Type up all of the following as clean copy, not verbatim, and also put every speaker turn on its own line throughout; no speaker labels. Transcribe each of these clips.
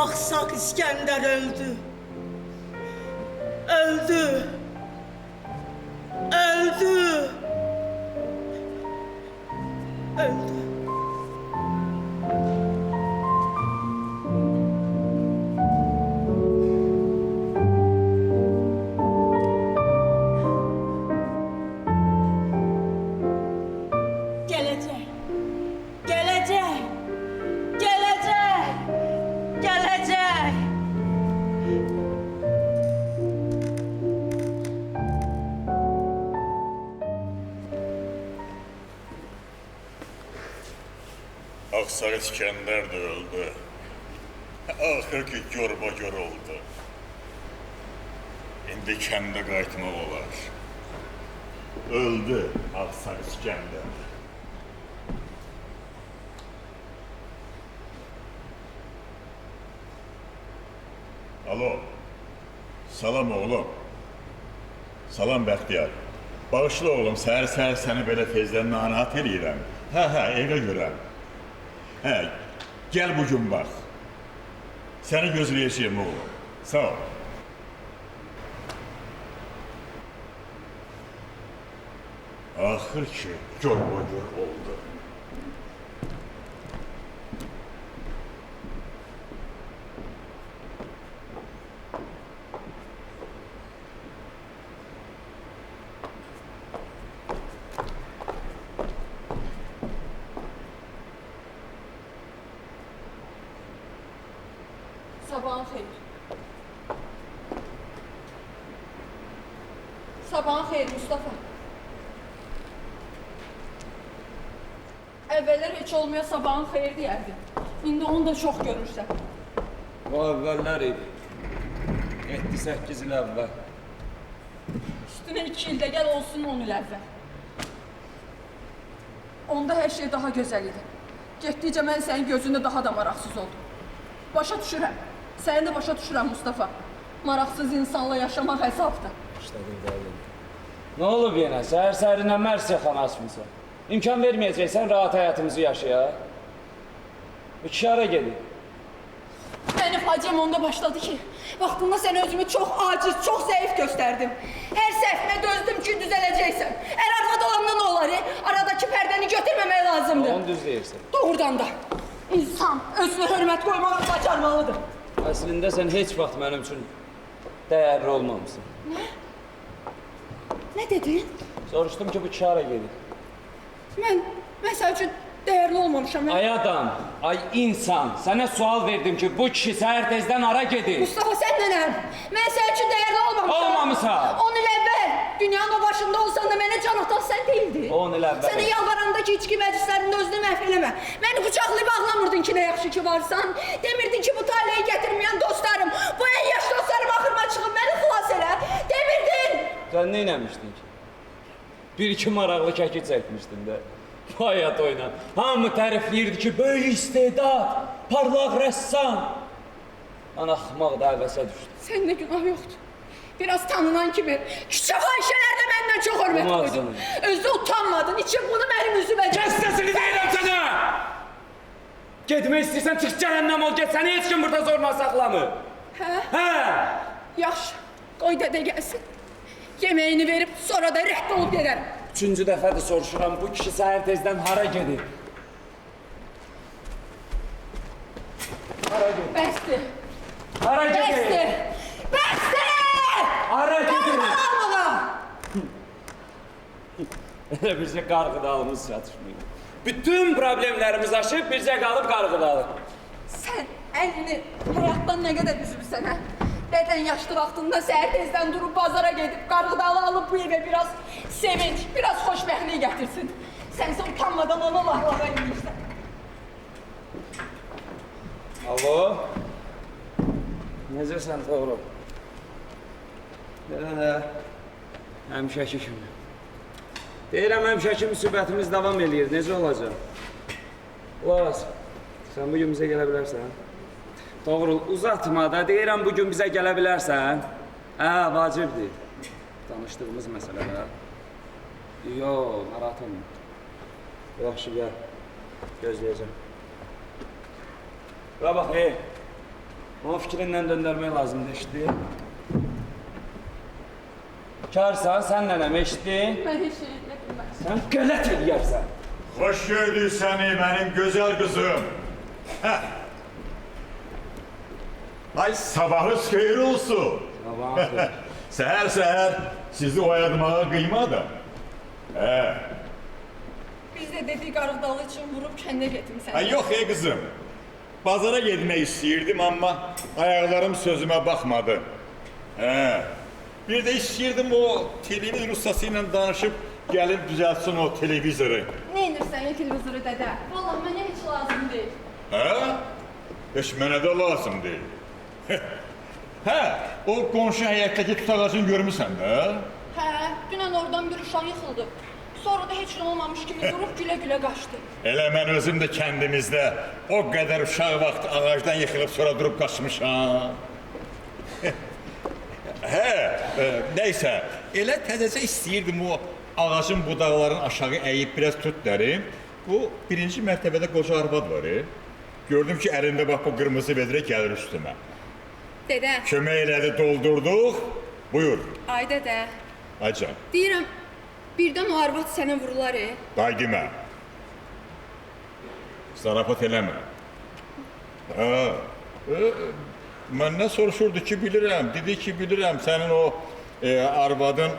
Aksak İskender öldü. Öldü. Öldü. Öldü. Gelecek. Gelecek. Gelecek. Gelecek.
Aksak İskender de öldü. Ahır ki gör oldu. İndi kəndə qayıtmaq olar. Öldü Aksak İskender. Alo. Salam oğlum. Salam Bəxtiyar. Bağışla oğlum, səhər-səhər səni belə tezdən narahat eləyirəm. Hə, evə görəm. Hə, gəl bugün bax. Səni gözləyəcəyim oğlum. Sağ ol. Axır ki, gör oldu.
Sabahın xeyir. Sabahın xeyir Mustafa. Əvvəllər heç olmaya sabahın xeyir deyərdin. İndi onu da çox görürsən.
O əvvəllər idi. 7-8 il əvvəl.
Üstünə 2 ildə gəl olsun 10 il əvvəl. Onda hər şey daha gözəl idi. Getdikcə mən sənin gözündə daha da maraqsız oldum. Başa düşürəm. Səni də başa düşürəm Mustafa. Maraqsız insanla yaşamaq hesabdır.
İşlədim dəlim. Nə olub yenə? Səhər-səhərinə mərsiyəxana açmısan. İmkan verməyəcəksən, rahat həyatımızı yaşaya. Bu kişi hara gedir?
Mənim faciəm onda başladı ki, vaxtında sənə özümü çox aciz, çox zəif göstərdim. Hər səhvimə dözdüm ki, düzələcəksən. Arvad olanda nə olar? Aradakı pərdəni götürməmək lazımdır.
Onu düz deyirsən.
Doğrudan da. İnsan özünə hörmət qoymağı bacarmalıdır.
Əslində sən heç vaxt mənim üçün dəyərli olmamısın.
Nə dedin?
Soruşdum ki, bu kişi hara gedir?
Mən sənin üçün dəyərli olmamışam.
Ay adam, ay insan, sənə sual verdim ki, bu kişi səhər tezdən hara gedir?
Mustafa sən nənəm. Mən sənin üçün dəyərli olmamışam.
Olmamısan.
10 il əvvəl dünyanın o başında olsan da mənə can atan sən deyildin.
10 il əvvəl.
Səni yalvaranda ki, içki məclislərində özünü məhv eləmə. Məni qucaqlayıb ağlamırdın ki, nə yaxşı ki varsan. Demirdin ki, bu taleyi gətirməyən dostlarım, bu ən yaş dostlarım axırma çıxıb məni xilas elə. Demirdin.
Sən nə eləmişdin ki? Bir-iki maraqlı kəkil çəkmişdin də. Bu həyat oyna. Hamı tərifləyirdi ki, böyük istedad, parlaq rəssam. Mən axmaq da əvəsə düşdüm.
Səndə günah yoxdur. Biraz tanınan kimi küçə fahişələrdə məndən çox hörmət qoydun. Özdə utanmadın, için bunu mənim üzümə...
Kəs səsini deyirəm sənə! Getmək istəyirsən, çıx cəhənnəm ol, get. Səni heç kim burada zorla saxlamır.
Hə?
Hə!
Yaxşı, qoy dədə gəlsin. Yeməyini verib, sonra da rədd olub gedərəm.
3-cü dəfədir soruşuram, bu kişi səhər tezdən hara gedir? Hara gedir?
Bəsdir.
Hara gedir?
Bəsdir. Bəsdir!
Hara gedir?
Almağa!
Elə bircə qarğıdalımız çatışmıyor. Bütün problemlərimiz aşıb, bircə qalıb qarğıdalı.
Sən əlini həyatdan nə qədər üzülsən, hə? Dədən yaşlı vaxtında səhər tezdən durub bazara gedib, qarğıdalı alıb bu evə biraz sevinç, biraz xoşbəxtlik gətirsin. Sənsə utanmadan ona lağlağa yiyirsən.
Alo? Necəsən, doğru? Nə? Həmişəki kimi. Deyirəm, həmişəki müsibətimiz davam edir. Necə olacaq? Uaz, sən bugün bizə gələ bilərsən? Doğru, uzatma da. Deyirəm, bugün bizə gələ bilərsən? Hə, vacibdir. Danışdığımız məsələdə. Yox, narahat olma. Yaxşı, gəl. Gözləyəcəm. Bura bax, Ama fikrindən döndərmək lazımdır, eşitdin? Karsan, sən nənəm, eşitdin?
Mən heç şey etmədim mən.
Sən qələt eləyərsən.
Hoş gördük seni benim güzel kızım. Heh. Ay sabahınız hayır olsun.
Sabahın
Seher seher sizi oyadmağa kıymadım. He.
Biz də dedik Qarğıdalı üçün vurub kəndə getim səni.
Ay yok ey kızım. Pazara gitmek istiyirdim ama ayaklarım sözüme bakmadı. He. Bir de istiyirdim o televizyon ustasıyla danışıp gelip düzeltsin o televizoru.
Nə edirsən ya televizoru dədə? Vallahi mənə heç lazım deyil.
He? Heç mənə də lazım değil. He, o qonşu həyətdəki tut ağacını görmüsən də?
Hə, dünən oradan bir uşaq yıxıldı. Sonra da heç nə olmamış kimi durub gülə-gülə qaçdı.
Elə mən özüm də kəndimizdə o qədər uşaq vaxt ağacdan yıxılıb sonra durub qaçmışam. Neysə, elə təzəcə istəyirdim o ağacın budaqlarını aşağı əyib biraz tut dərim. Bu birinci mərtəbədə qoca arvad var. Gördüm ki, əlində bax bu qırmızı vedrə gəlir üstümə.
Dədə,
Kömək elədi, doldurduq. Buyur,
ay dədə.
acan.
Deyirəm, birdən o arvad sənə vurular.
Day demə. Zarafat eləmə. Məndən soruşurdu ki, bilirəm. Dedi ki, bilirəm, sənin o arvadın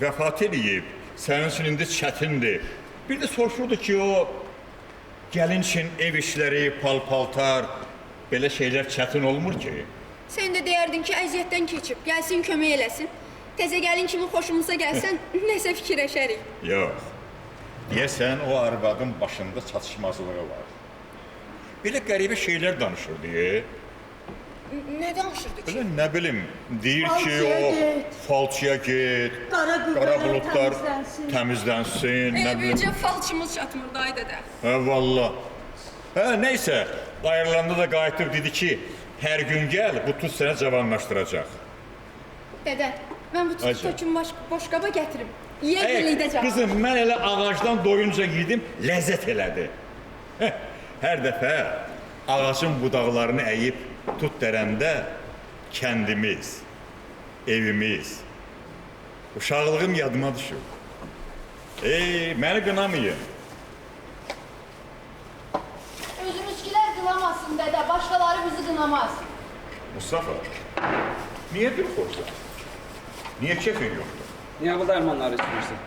vəfat eləyib. Sənin üçün indi çətindir. Bir də soruşurdu ki, o gəlin üçün ev işləri, pal-paltar, belə şeylər çətin olmur ki.
Sən də deyərdin ki, əziyyətdən keçib, gəlsin kömək eləsin. Təzə gəlin kimi xoşumuza gəlsən, nəsə fikirləşərik.
Yox. Deyəsən, o arvadın başında çatışmazlığı var. Belə qəribə şeylər danışırdı.
Nə danışırdı ki?
Belə nə bilim, deyir ki,
Falçıya
o
get.
falçıya get, qara buludlar təmizlənsin, nə bilim.
Elə falçımız çatmırdı, ay dədə.
Hə, valla. Hə, neysə, ayrılanda da qayıtıb dedi ki, hər gün gəl, bu tut sənə cavanlaşdıracaq.
Dədə, mən bu
Ayşə.
tutun boş qaba gətirim. Yer birlikdə cavab.
Qızım, mən elə ağacdan doyunca yedim, ləzzət elədi. Hər dəfə ağacın budaqlarını əyib tut dərəndə kəndimiz, evimiz, uşaqlığım yadıma düşür. Məni qınamayın.
Özümüzkilər qınamasın dədə, başqaları bizi qınamaz.
Mustafa, niyə bir xoşsan? Niyə keyfin yoxdur?
Niyə bu dərmanları içmirsən?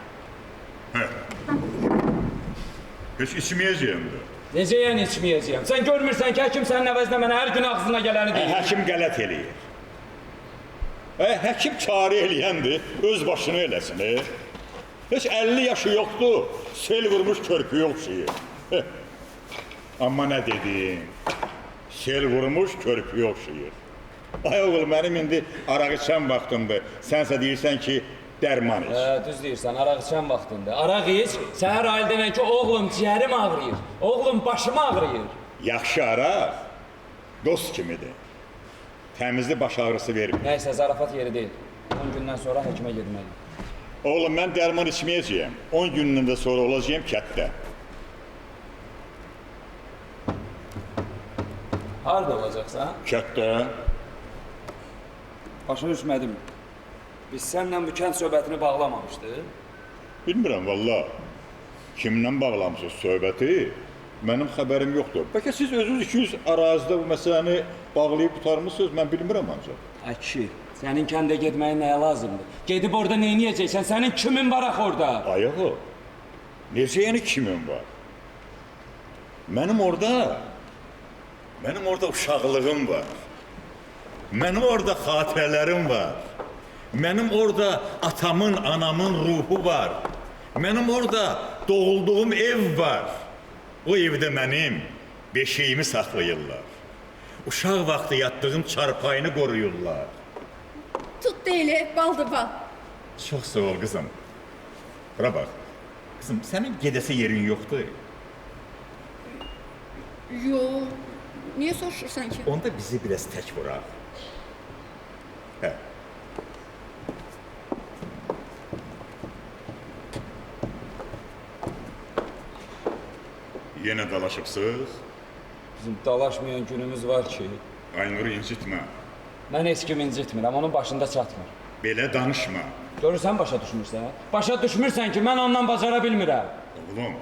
Heç içməyəcəyim də.
Necə yəni içməyəcəyəm? Sən görmürsən ki, həkim sənin əvəzinə mənə hər gün ağzına gələni deyir.
Həkim qələt eləyir. Həkim çarə eləyəndir, öz başına eləsin. Heç 50 yaşı yoxdur, sel vurmuş körpüyə oxşayır. Amma nə dedim? Sel vurmuş körpüyə oxşayır. Ay oğul, mənim indi araq içən vaxtımdır. Sənsə deyirsən ki, dərman iç.
Düz deyirsən, araq içən vaxtında. Araq iç, səhər ayıl demən ki, oğlum ciyərim ağrıyır, oğlum başım ağrıyır.
Yaxşı araq dost kimidir. Təmizli baş ağrısı vermir.
Nəysə, zarafat yeri deyil. 10 gündən sonra həkimə getməliyim.
Oğlum, mən dərman içməyəcəyəm. 10 gündən də sonra olacağım kətdə.
Harada olacaqsan?
Kətdə.
Başa düşmədim. Biz səninlə bu kənd söhbətini bağlamamışdıq.
Bilmirəm, valla. Kimlə bağlamısınız söhbəti? Mənim xəbərim yoxdur. Bəlkə siz özünüz 200 ərazidə bu məsələni bağlayıb tutarmısınız, mən bilmirəm ancaq.
Əki, sənin kəndə getməyin nəyə lazımdır? Gedib orada neyniyəcəksən? Sənin kimin var axı orada?
Ayağı, necə yəni kimin var? Mənim orada uşaqlığım var. Mənim orada xatirələrim var. Mənim orada atamın, anamın ruhu var. Mənim orada doğulduğum ev var. O evdə mənim beşiyimi saxlayırlar. Uşaq vaxtı yatdığım çarpayını qoruyurlar.
Tut deyil, baldır bal.
Çox sağ ol qızım. Bura bax. Qızım, sənin gedəsə yerin yoxdur.
Yo, niyə soruşursan ki?
Onda bizi biraz tək vuraq. Hə. Yenə dalaşıbsınız?
Bizim dalaşmayan günümüz var ki.
Aynur'u incitmə.
Mən heç kimi incitmirəm, onun başında çatmır.
Belə danışma.
Görürsən başa düşmürsən? Başa düşmürsən ki, mən ondan bacara bilmirəm.
Oğlum,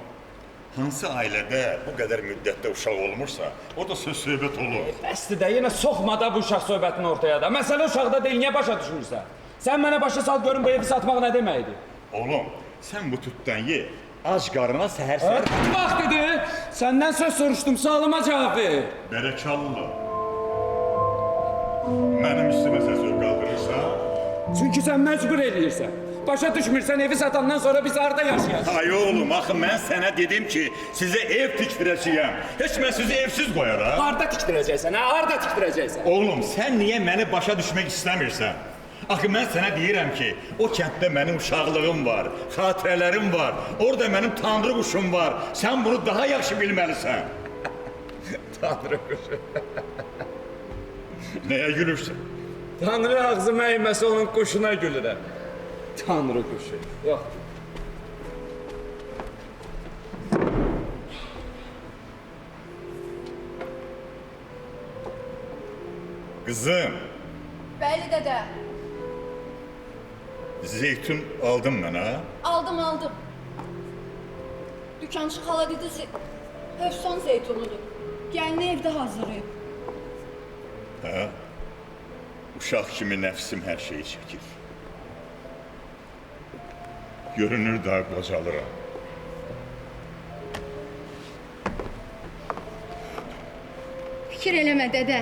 hansı ailədə bu qədər müddətdə uşaq olmursa, orada söz-söhbət olur.
Bəsdir də, yenə soxma da bu uşaq söhbətini ortaya da. Məsələ uşaqda deyil, niyə başa düşmürsən? Sən mənə başa sal görün bu evi satmaq nə deməkdir?
Oğlum, sən bu tutdan ye, ac qarına səhər-səhər...
Vaxtıdır, səndən söz soruşdum, sualıma cavab ver.
Bərəkallah. Mənim üstümə səs qaldırırsan?
Çünki sən məcbur eləyirsən. Başa düşmürsən, evi satandan sonra biz harda yaşayacağıq?
Ay oğlum, axı mən sənə dedim ki, sizə ev tikdirəcəyəm. Heç mən sizi evsiz qoyaram.
Harda tikdirəcəksən, hə? Harda tikdirəcəksən?
Oğlum, sən niyə məni başa düşmək istəmirsən? Axı mən sənə deyirəm ki, o kənddə mənim uşaqlığım var, xatirələrim var, orada mənim tanrı quşum var. Sən bunu daha yaxşı bilməlisən. Tanrı quşu. Nəyə gülürsən?
Tanrı ağzıma əyməsi onun quşuna gülürəm. Tanrı quşu. Yox.
Qızım,
Bəli dədə.
zeytun aldın mənə.
Aldım. Dükançı xala dedi Hövson zeytunudur. Gəlini evdə hazırlayıb.
Hə? Uşaq kimi nəfsim hər şeyi çəkir. Görünür daha qocalıram.
Fikir eləmə dədə.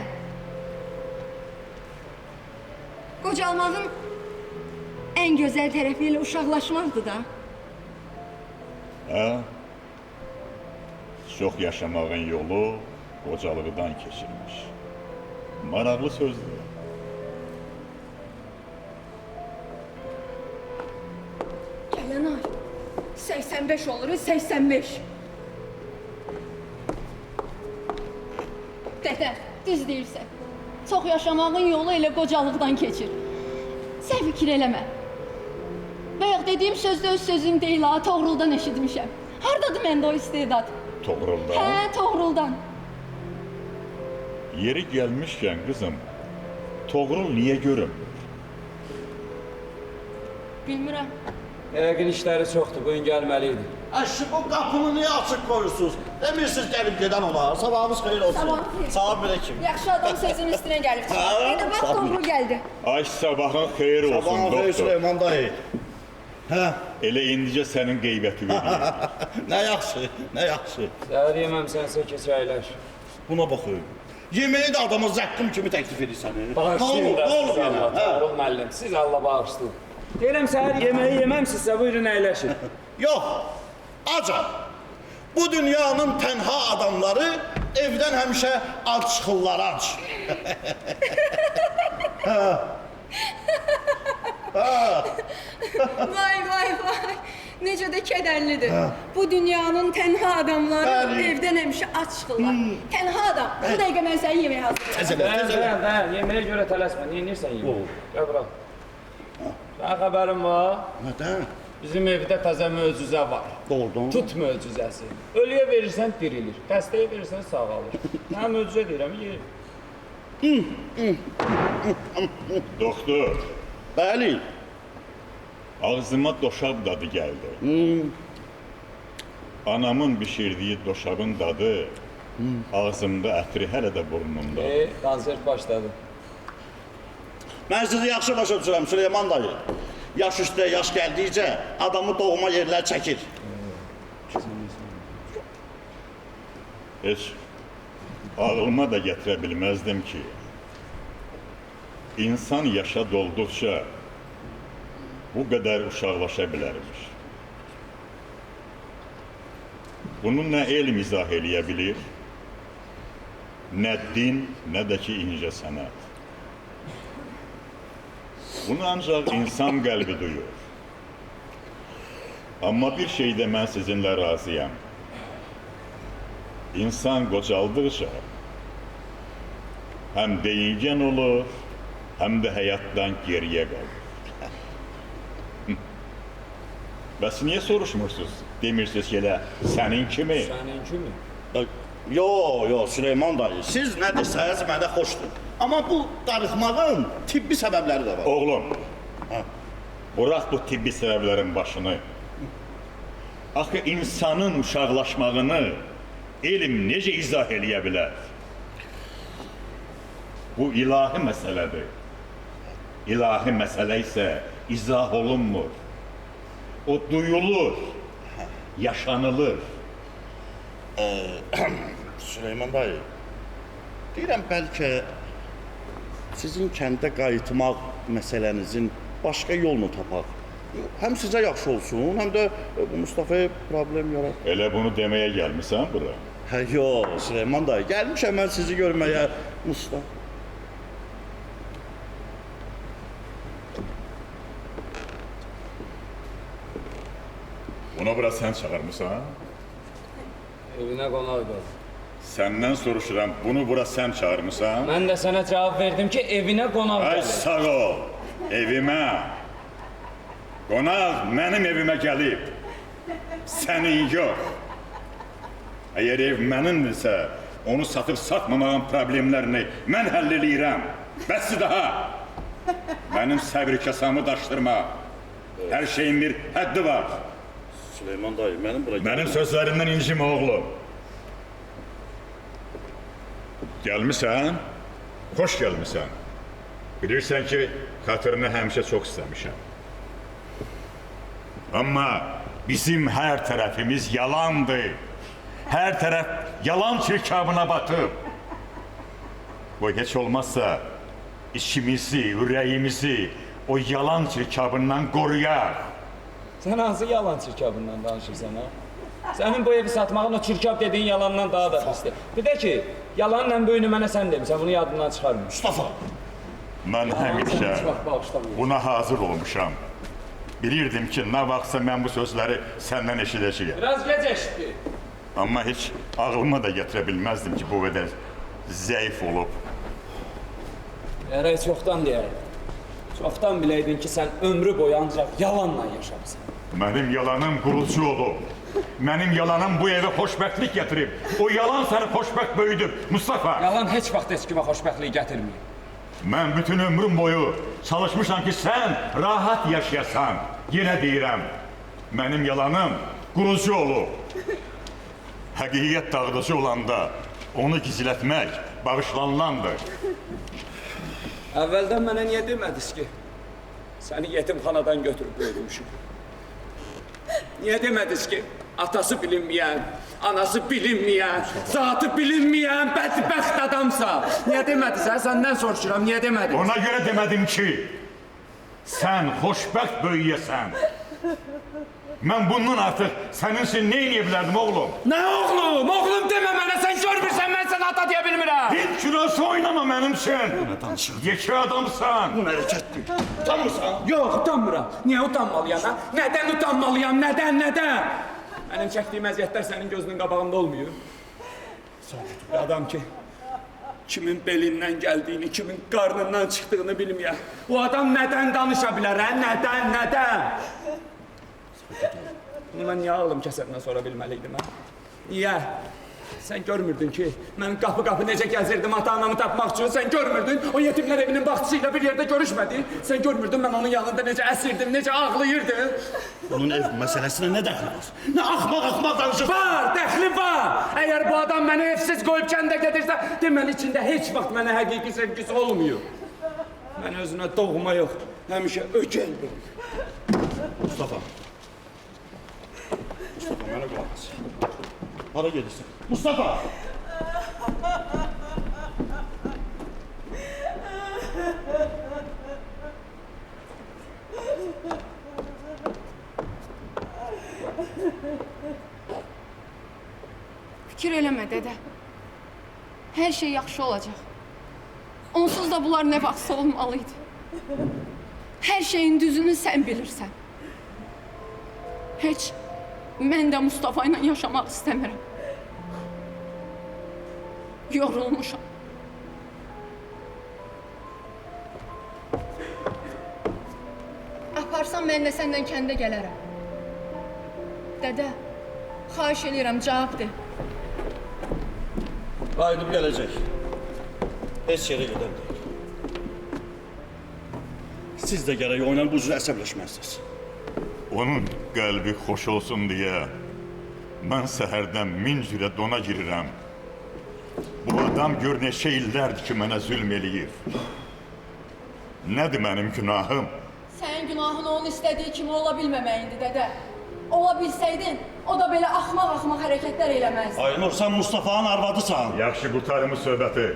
Qocalmağın ən gözəl tərəfi ilə uşaqlaşmaqdır da.
Hə? Çox yaşamağın yolu qocalıqdan keçirmiş. Maraqlı sözdür.
Gələn ay 85 olur, 85. Dədə, düz deyirsən. Çox yaşamağın yolu elə qocalıqdan keçir. Sən fikir eləmə. Bayaq dediyim söz də öz sözüm deyil ha, Toğruldan eşitmişəm. Hardadır məndə o istedad?
Toğruldan.
Hə, Toğruldan.
Yeri gəlmişkən qızım, Toğrul niyə görünmür?
Bilmirəm.
Yəqin işləri çoxdur, bu gün gəlməliydi.
Aşı bu qapını niyə açıq qoyursunuz? Demirsiniz gəlib gedən olar. Sabahınız xeyir olsun.
Sabahın xeyir.
Salam aleyküm.
Yaxşı adam sözün üstünə gəlib. Dədə, bax Toğrul gəldi.
Ay sabahın xeyir olsun
Sabahın xeyir
doktor.
Süleyman dayı. Hə,
Elə indicə sənin qeybəti verir.
nə yaxşı, nə yaxşı.
Səhər yeməmsənsə keç əyləş.
Buna baxın. Yeməyi də adama zəqqim kimi təklif edirsən.
Bağışlayın da
Nə olur
siz
yəni?
Allah,
Hə?
Toğrul müəllim, siz Allah bağışlayın. Deyirəm səhər yeməyi yeməmsinizsə buyurun əyləşin.
Yox, acam. Bu dünyanın tənha adamları evdən həmişə ac çıxırlar, ac.
Vay. Necə də kədərlidir. Bu dünyanın tənha adamları
Bəli.
evdən həmişə aç çıxırlar. Tənha adam. Bu dəqiqə mən sənin yeməyi hazırlayacağım.
Təzələ.
Yeməyə görə tələsmə, neyinirsən yeməyə? Gəl bura. Sən xəbərin var?
Nədən?
Bizim evdə təzə möcüzə var.
Doğrudan.
Tut möcüzəsi. Ölüyə verirsən dirilir, xəstəyə verirsən sağalır. Mən möcüzə deyirəm, ye.
Doktor,
Bəli.
ağzıma doşab dadı gəldi. Anamın bişirdiyi doşabın dadı ağzımda, ətri hələ də burnumda.
Konsert başladı.
Mən sizi yaxşı başa düşürəm Süleyman dayı. Yaş üstə yaş gəldikcə adamı doğma yerlər çəkir.
Heç ağlıma da gətirə bilməzdim ki, insan yaşa dolduqca bu qədər uşaqlaşa bilərmiş. Bunu nə elm izah eləyə bilir, nə din, nə də ki incə sənət. Bunu ancaq insan qəlbi duyur. Amma bir şeydə mən sizinlə razıyam. İnsan qocaldıqca həm deyingən olur, həm də həyatdan geriyə qalır. Bəs niyə soruşmursunuz? Demirsiniz ki, elə sənin kimi?
Səninki mi?
Yo, Süleyman dayı, siz nə desəniz mənə xoşdur. Amma bu darıxmağın tibbi səbəbləri də var.
Oğlum, bırak bu tibbi sebeplerin başını. Axı insanın uşaqlaşmağını elm necə izah eləyə bilər? Bu ilahi məsələdir. İlahi məsələ isə izah olunmur. O duyulur, yaşanılır.
Süleyman dayı, deyirəm bəlkə sizin kəndə qayıtmaq məsələnizin başqa yolunu tapaq. Həm sizə yaxşı olsun, həm də Mustafa'ya problem yarar.
Elə bunu deməyə gəlmisən bura.
Yo, Süleyman dayı, gəlmişəm mən sizi görməyə, Mustafa.
Bunu bura sən çağırmısan?
Evinə qonaq qal.
Səndən soruşuram, bunu bura sən çağırmısan?
Mən də sənə cavab verdim ki, evinə qonaq
Ay
gəlir.
sağ ol, evimə. Qonaq mənim evimə gəlib. Sənin yox. Əgər ev mənimdirsə, onu satıb satmamağın problemlərini mən həll eləyirəm. Bəs daha. Mənim səbr kəsamı daşdırma. Hər şeyin bir həddi var.
Süleyman dayı,
Mənim sözlərimdən incimə oğlum. Gəlmisən, xoş gəlmisən. Bilirsən ki, xatırını həmişə çox istəmişəm. Amma bizim hər tərəfimiz yalandır. Hər tərəf yalan çirkabına batıb. Bu heç olmazsa içimizi, ürəyimizi o yalan çirkabından qoruyar.
Sən hansı yalan çirkabından danışırsan ha? Sənin bu evi satmağın o çirkab dediyin yalandan daha da pisdir. Bir də ki, yalanla böyünü mənə sən demisən, bunu yadından çıxarmır.
Mustafa.
Mən həmişə
Heç vaxt bağışlamıyorum.
buna hazır olmuşam. Bilirdim ki, nə vaxtsa mən bu sözləri səndən eşidəcəyəm.
Biraz gec eşitdi.
Amma heç ağlıma da gətirə bilməzdim ki, bu qədər zəif olub.
Gərək çoxdan deyərdin. Çoxdan biləydin ki, sən ömrü boyu ancaq yalanla yaşamısan.
Mənim yalanım qurucu olub. Mənim yalanım bu evə xoşbəxtlik gətirib. O yalan səni xoşbəxt böyüdüb, Mustafa.
Yalan heç vaxt heç kimə xoşbəxtlik gətirmir.
Mən bütün ömrüm boyu çalışmışam ki, sən rahat yaşayasan. Yenə deyirəm, mənim yalanım qurucu olub. Həqiqət dağıdıcı olanda onu gizlətmək bağışlanılandır.
Əvvəldən mənə niyə demədiniz ki, səni yetimxanadan götürüb böyüdmüşüm? Niyə demədiniz ki, atası bilinməyən, anası bilinməyən, zatı bilinməyən bədbəxt adamsa? Niyə demədiniz, hə? Səndən soruşuram, niyə demədiniz?
Ona görə demədim ki, sən xoşbəxt böyüyəsən. Mən bundan artıq sənin üçün nə eləyə bilərdim, oğlum?
Nə oğlum? Oğlum demə mənə, sən görmürsən, mən sənə ata deyə bilmirəm.
Hiç şurası oynama mənim üçün. Yekə adamsan.
Bu hərəkətdir. Utanmırsan?
Yox, utanmıram. Niyə utanmalıyam, hə? Nədən utanmalıyam, nədən? Mənim çəkdiyim əziyyətlər sənin gözünün qabağında olmuyor. Bir adam ki, kimin belindən gəldiyini, kimin qarnından çıxdığını bilməyər. O adam nədən danışa bilər, hə? Nədən? Bunu mən niyə ağlım kəsəndən sonra bilməliydim, hə? Niyə? Sən görmürdün ki, mən qapı necə gəzirdim ata-anamı tapmaq üçün, sən görmürdün, o yetimlər evinin baxçısıyla bir yerdə görüşmədik. Sən görmürdün, mən onun yanında necə əsirdim, necə ağlayırdım.
Onun ev məsələsinə nə dəxli var? Nə axmaq danışır?
Var, dəxli var. Əgər bu adam məni evsiz qoyub kəndə gedirsə, deməli içində heç vaxt mənə həqiqi sevgisi olmuyor. Mən özünə doğma yox, həmişə ögəl bildim.
Mustafa, mənə qulaq as. Hara gedirsən? Mustafa!
Fikir eləmə, dədə. Hər şey yaxşı olacaq. Onsuz da bunlar nə vaxtsa olmalıydı. Hər şeyin düzünü sən bilirsən. Heç mən də Mustafa ilə yaşamaq istəmirəm. Yorulmuşam. Aparsan mən də səndən kəndə gələrəm. Dədə, xahiş eləyirəm, cavab de.
Qayıdıb gələcək. Heç yerə gedən deyil. Siz də gərək onunla bu cür əsəbləşməzsiniz.
Onun qəlbi xoş olsun deyə mən səhərdən min cürə dona girirəm. Bu adam gör neçə illərdir ki, mənə zülm eləyir. Nədir mənim günahım?
Sənin günahın onun istədiyi kimi ola bilməməyindi, dədə. Ola bilsəydin, o da belə axmaq-axmaq hərəkətlər eləməzdi.
Aynur, sən Mustafa'nın arvadısan.
Yaxşı, qurtarımı söhbəti.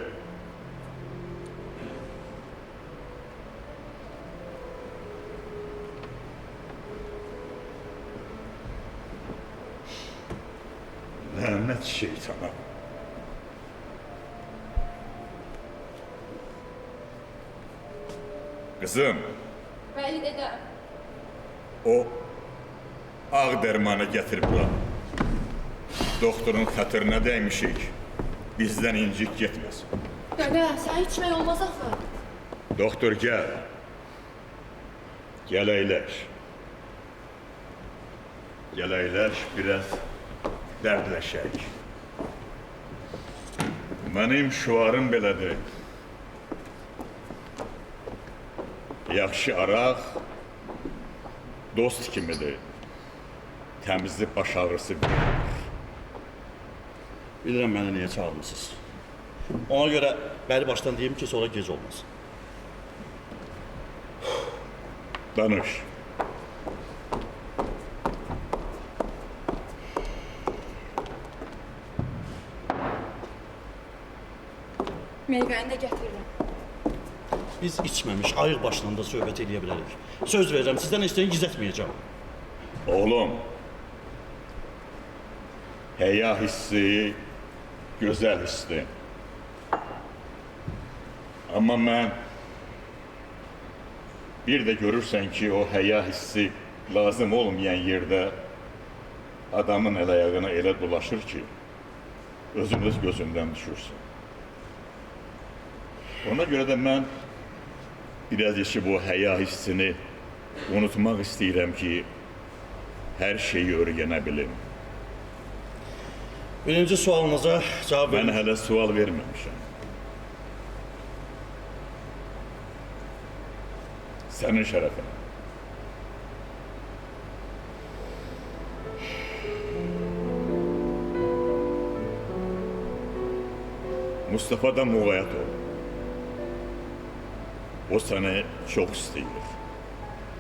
Lənət şeytana. Qızım,
Bəli, dədə.
o ağ dərmanı gətir bura. Doktorun xətrinə dəymişik. Bizdən incik getməsin.
Dədə, sən içmək olmaz axı.
Doktor gəl. Gəl əyləş. Gəl əyləş, biraz dərdləşək. Mənim şüarım belədir. Yaxşı araq dost kimidir. Təmizli baş ağrısı verir.
Bilirəm məni niyə çağırmısınız. Ona görə bəri başdan deyim ki, sonra gec olmasın.
Danış.
Meyvəni də gətirirəm.
Biz içməmiş, ayıq başında söhbət edə bilərik. Söz verirəm, sizdən heç nəyi gizlətməyəcəm.
Oğlum, həya hissi gözəl hissdir. Amma mən bir də görürsən ki, o həya hissi lazım olmayan yerdə adamın əl-ayağına elə dolaşır ki, özün öz gözündən düşürsün. Ona görə də mən biraz işi bu həya hissini unutmaq istəyirəm ki, hər şeyi öyrənə bilim.
Birinci sualınıza cavab
Mən
verin.
hələ sual verməmişəm. Sənin şərəfinə. Mustafa'dan muğayat ol. O səni çox istəyir.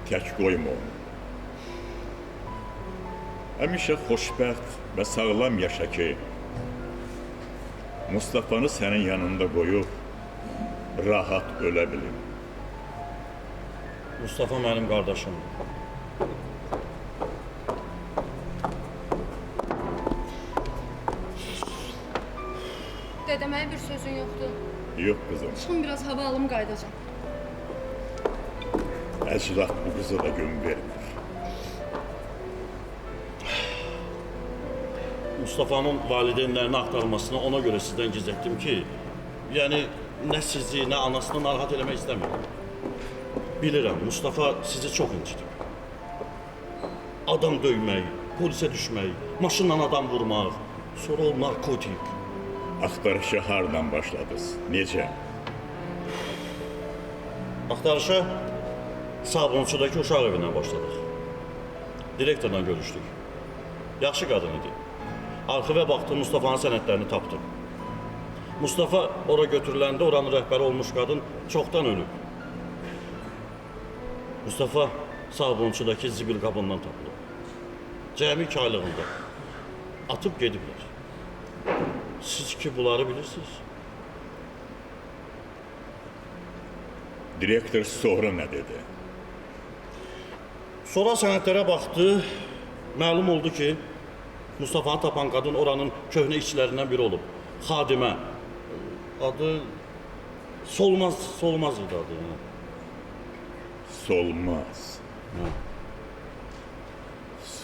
Tək qoyma onu. Həmişə xoşbəxt və sağlam yaşa ki, Mustafa'nı sənin yanında qoyub rahat ölə bilim.
Mustafa mənim qardaşımdır.
Dədə, mənə bir sözün yoxdur.
Yox qızım,
Son biraz hava alım, qayıdacam.
əclaf bu qıza da gün vermir.
Mustafa'nın valideynlərini axtarmasını ona görə sizdən gizlətdim ki, yəni nə sizi, nə anasını narahat eləmək istəmirəm. Bilirəm, Mustafa sizi çox incitib. Adam döymək, polisə düşmək, maşınla adam vurmaq, sonra o narkotik.
Axtarışa hardan başladınız? Necə?
Axtarışa Sabunçudakı uşaq evindən başladıq. Direktorla görüşdük. Yaxşı qadın idi. Arxivə baxdım, Mustafa'nın sənədlərini tapdım. Mustafa ora götürüləndə oranın rəhbəri olmuş qadın çoxdan ölüb. Mustafa Sabunçudakı zibil qabından tapılıb. Cəmi 2 aylığında. Atıb gediblər. Siz ki bunları bilirsiniz.
Direktor sonra nə dedi?
Sonra sənədlərə baxdı, məlum oldu ki, Mustafa'nı tapan qadın oranın köhnə işçilərindən biri olub. Xadimə. Adı Solmaz idi adı.
Solmaz.
Hə.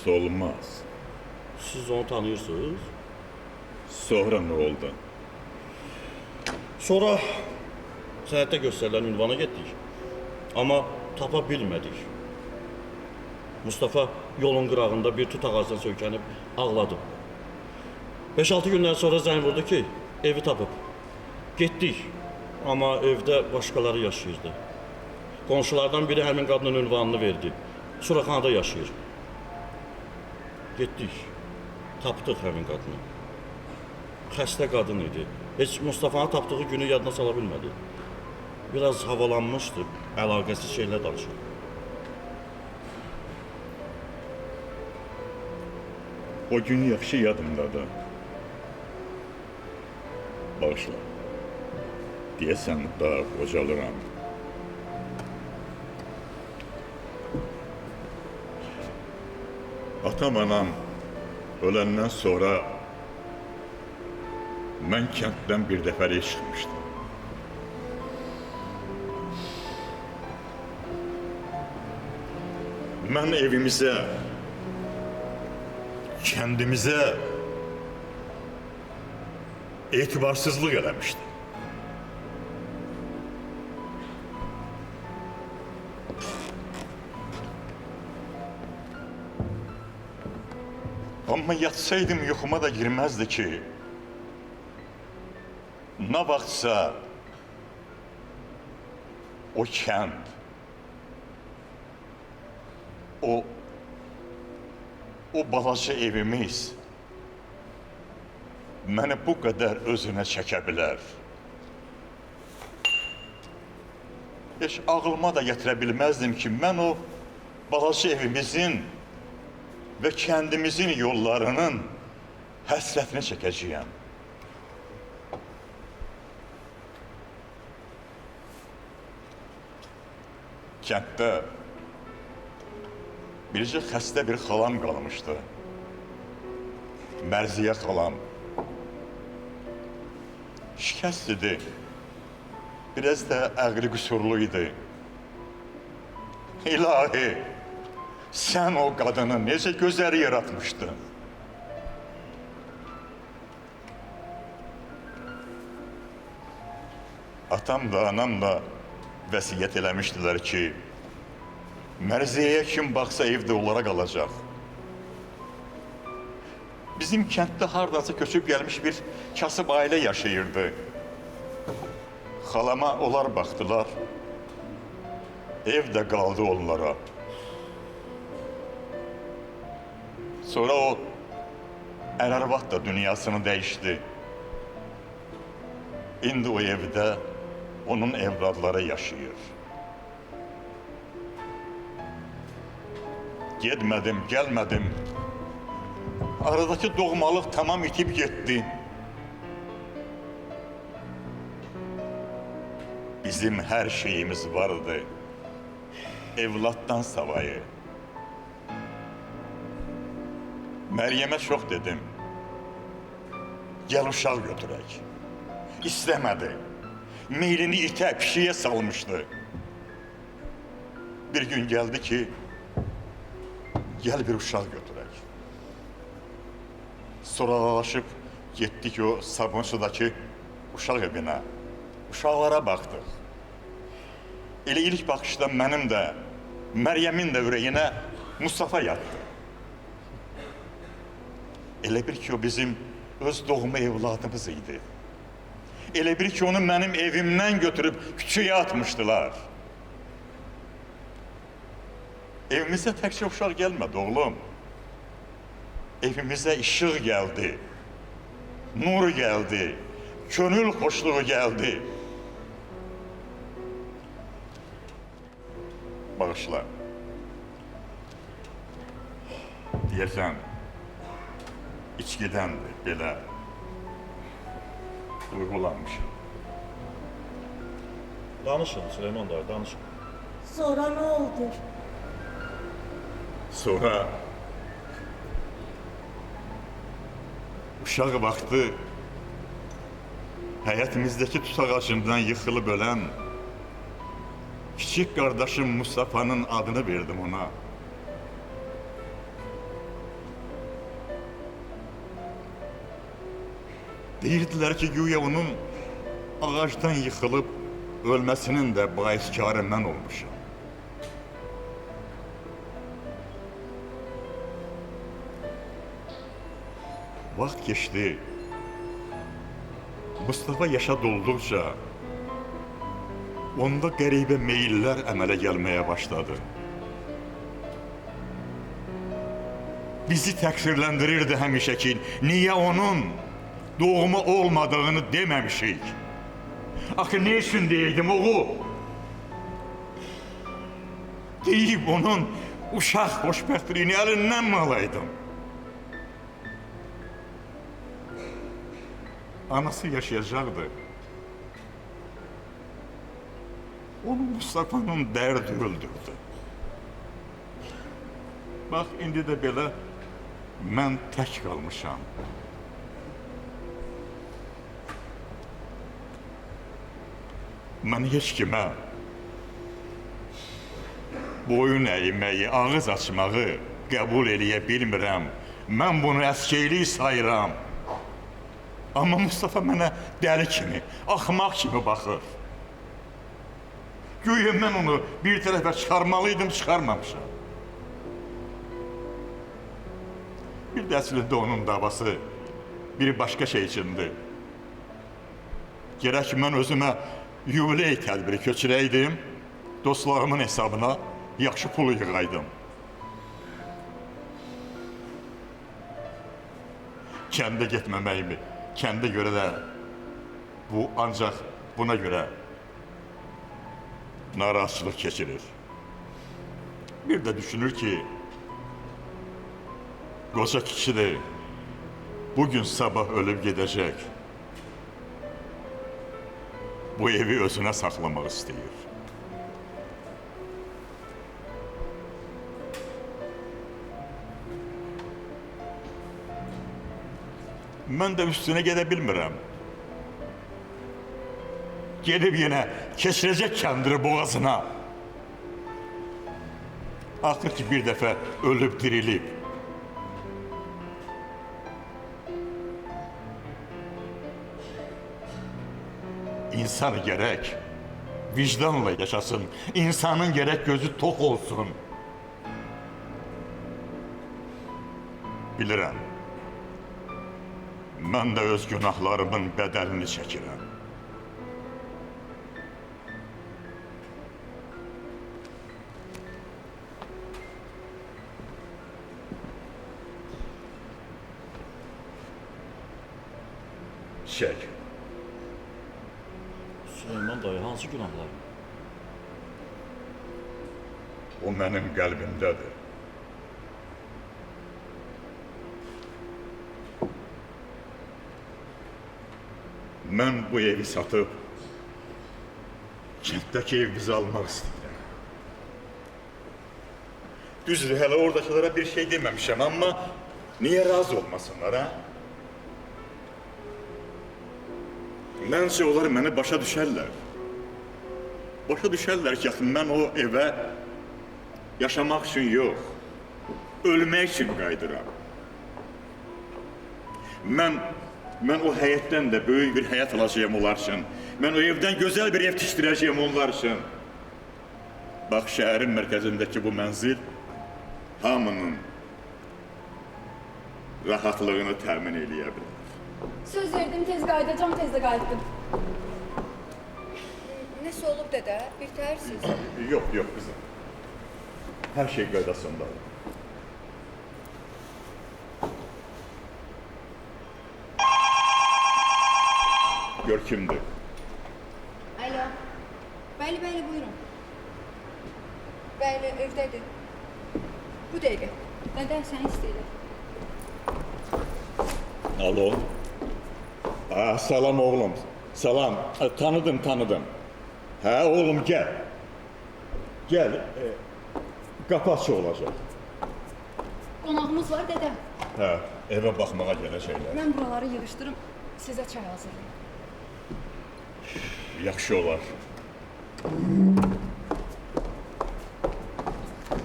Solmaz.
Siz onu tanıyırsınız.
Sonra nə oldu?
Sonra sənəddə göstərilən ünvana getdik. Amma tapa bilmədik. Mustafa yolun qırağında bir tut ağacına söykənib ağladı. 5-6 gündən sonra zəng vurdu ki, evi tapıb. Getdik, amma evdə başqaları yaşayırdı. Qonşulardan biri həmin qadının ünvanını verdi. Suraxanada yaşayır. Getdik, tapdıq həmin qadını. Xəstə qadın idi. Heç Mustafanı tapdığı günü yadına sala bilmədi. Biraz havalanmışdı, əlaqəsiz şeylər danışır.
O gün yaxşı yadımdadır. Bağışla. Deyəsən da qocalıram. Atam, anam öləndən sonra mən kənddən bir dəfəlik çıxmışdım. Mən evimizə, kəndimizə etibarsızlıq eləmişdim. Amma yatsaydım yuxuma da girməzdi ki, nə vaxtsa o kənd, o balaca evimiz məni bu qədər özünə çəkə bilər. Heç ağlıma da gətirə bilməzdim ki, mən o balaca evimizin və kəndimizin yollarının həsrətini çəkəcəyəm. Kənddə bircə xəstə bir xalam qalmışdı. Mərziyə xalam. Şikəst idi. Biraz da əqli qüsurlu idi. İlahi, sən o qadını necə gözəl yaratmışdın? Atam da, anam da vəsiyyət eləmişdilər ki, Mərziyəyə kim baxsa evdə onlara qalacaq. Bizim kənddə hardasa köçüb gəlmiş bir kasıb ailə yaşayırdı. Xalama onlar baxdılar. Ev də qaldı onlara. Sonra o ər-arvad da dünyasını dəyişdi. İndi o evdə onun evladları yaşayır. Gedmədim, gəlmədim. Aradakı doğmalıq tamam itib getdi. Bizim hər şeyimiz vardı. Evlatdan savayı. Məryəmə çox dedim. Gəl uşaq götürək. İstəmədi. Meylini itə, pişiyə salmışdı. Bir gün gəldi ki, gəl bir uşaq götürək. Soralaşıb getdik o Sabunçudakı uşaq evinə. Uşaqlara baxdıq. Elə ilk baxışda mənim də, Məryəmin də ürəyinə Mustafa yatdı. Elə bir ki, o bizim öz doğma evladımız idi. Elə bir ki, onu mənim evimdən götürüb küçüyə atmışdılar. Evimizə təkcə uşaq gəlmədi, oğlum. Evimizə işıq gəldi, nur gəldi, könül xoşluğu gəldi. Bağışla. Deyəsən, içkidəndir, belə duyğulanmışım.
Danışın Süleyman dayı, danışın.
Sonra ne oldu?
Sonra uşaq vaxtı həyətimizdəki tut ağacından yıxılıb ölən kiçik qardaşım Mustafa'nın adını verdim ona. Deyirdilər ki, güya onun ağacdan yıxılıb ölməsinin də baiskarı mən olmuşam. Vaxt geçti. Mustafa yaşad olduqca onda qəribə meyillər əmələ gəlməyə başladı. Bizi təqsirləndirirdi həmişə ki, niyə onun doğma olmadığını deməmişik. Axı ne üçün deyirdim oğul? Deyib onun uşaq xoşbəxtliyini əlindən mi alaydım? Anası yaşayacaqdı. Onu Mustafa'nın dərdi öldürdü. Bax, indi də belə mən tək qalmışam. Mən heç kimə boyun əyməyi, ağız açmağı qəbul eləyə bilmirəm. Mən bunu əskeylik sayıram. Amma Mustafa mənə dəli kimi, axmaq kimi baxır. Güya mən onu bir tərəfə çıxarmalıydım, çıxarmamışam. Bir də əslində onun davası bir başqa şey içindir. Gərək mən özümə yubiley tədbiri köçürəydim, dostlarımın hesabına yaxşı pul yığaydım. Kəndə getməməyimi, kəndə görə də bu ancaq buna görə narazılıq keçirir. Bir də düşünür ki, qoca kişidir, bugün sabah ölüb gedəcək. Bu evi özünə saxlamaq istəyir. Mən də üstünə gedə bilmirəm. Gedib yenə keçirəcək kəndiri boğazına. Axır ki, bir dəfə ölüb dirilib. İnsan gərək vicdanla yaşasın. İnsanın gərək gözü tox olsun. Bilirəm. Mən də öz günahlarımın bədəlini çəkirəm. Çək.
Süleyman dayı, hansı günahlar?
O mənim qəlbimdədir. Mən bu evi satıb kənddəki evimizi almaq istəyirəm. Düzdür, hələ oradakılara bir şey deməmişəm, amma niyə razı olmasınlar, hə? Məncə onlar məni başa düşərlər. Başa düşərlər ki, mən o evə yaşamaq üçün yox, ölmək üçün qayıdıram. Mən o həyətdən də böyük bir həyat alacağım onlar üçün. Mən o evdən gözəl bir ev tikdirəcəyim onlar üçün. Bax, şəhərin mərkəzindəki bu mənzil hamının rahatlığını təmin eləyə bilər.
Söz verdim, tez qayıdacağım, tez də qayıtdım. Nəsə olub dədə, birtəhərsiz.
Yox, qızım. Hər şey qaydasındadır. Gör kimdir?
Alo. Bəli, buyurun. Bəli, evdədir. Bu dəqiqə. Dədə, səni istəyirəm.
Alo. Salam oğlum. Salam. Tanıdım. Hə, oğlum, gəl. Gəl. Qapı açıq olacaq.
Qonağımız var, dədə.
Hə, evə baxmağa gələcəklər.
Mən buraları yığışdırım, sizə çay hazırlayım.
Yaxşı olar.